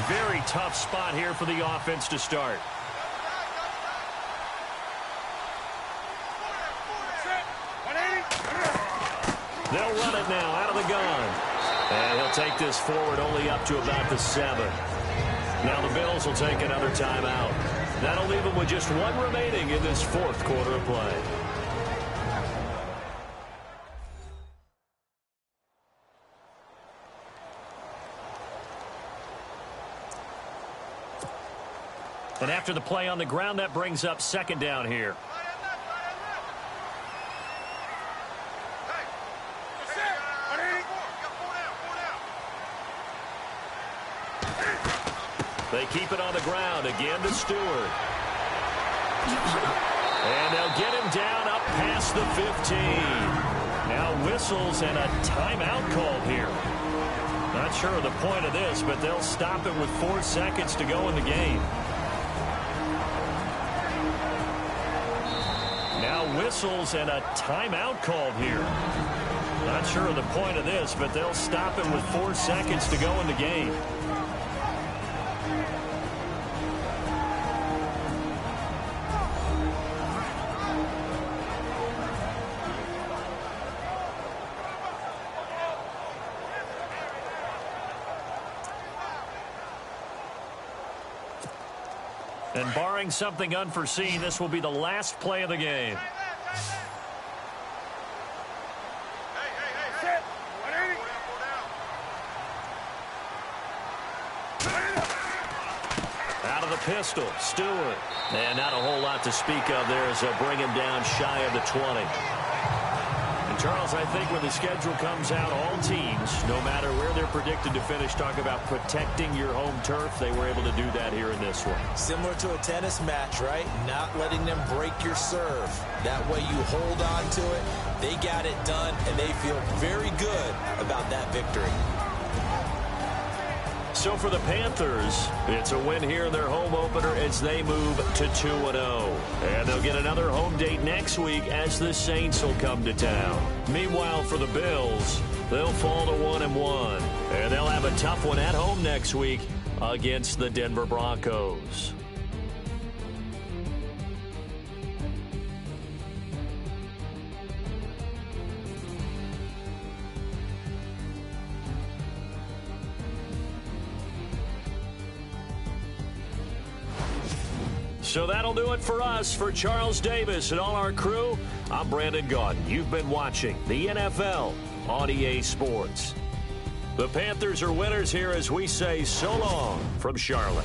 Very tough spot here for the offense to start. They'll run it now out of the gun. And he'll take this forward only up to about the 7. Now the Bills will take another timeout. That'll leave them with just 1 remaining in this 4th quarter of play. And after the play on the ground, that brings up 2nd down here. They keep it on the ground. Again to Stewart. And they'll get him down up past the 15. Now whistles and a timeout called here. Not sure of the point of this, but they'll stop it with 4 seconds to go in the game. Now whistles and a timeout called here. Not sure of the point of this, but they'll stop it with 4 seconds to go in the game. And barring something unforeseen, this will be the last play of the game. Out of the pistol, Stewart. And not a whole lot to speak of there as they'll bring him down shy of the 20. And Charles, I think when the schedule comes out, all teams, no matter where they're predicted to finish, talk about protecting your home turf. They were able to do that here in this one. Similar to a tennis match, right? Not letting them break your serve. That way you hold on to it. They got it done, and they feel very good about that victory. So for the Panthers, it's a win here in their home opener as they move to 2-0. And they'll get another home date next week as the Saints will come to town. Meanwhile, for the Bills, they'll fall to 1-1. And they'll have a tough one at home next week against the Denver Broncos. So that'll do it for us. For Charles Davis and all our crew, I'm Brandon Gaudin. You've been watching the NFL on EA Sports. The Panthers are winners here as we say so long from Charlotte.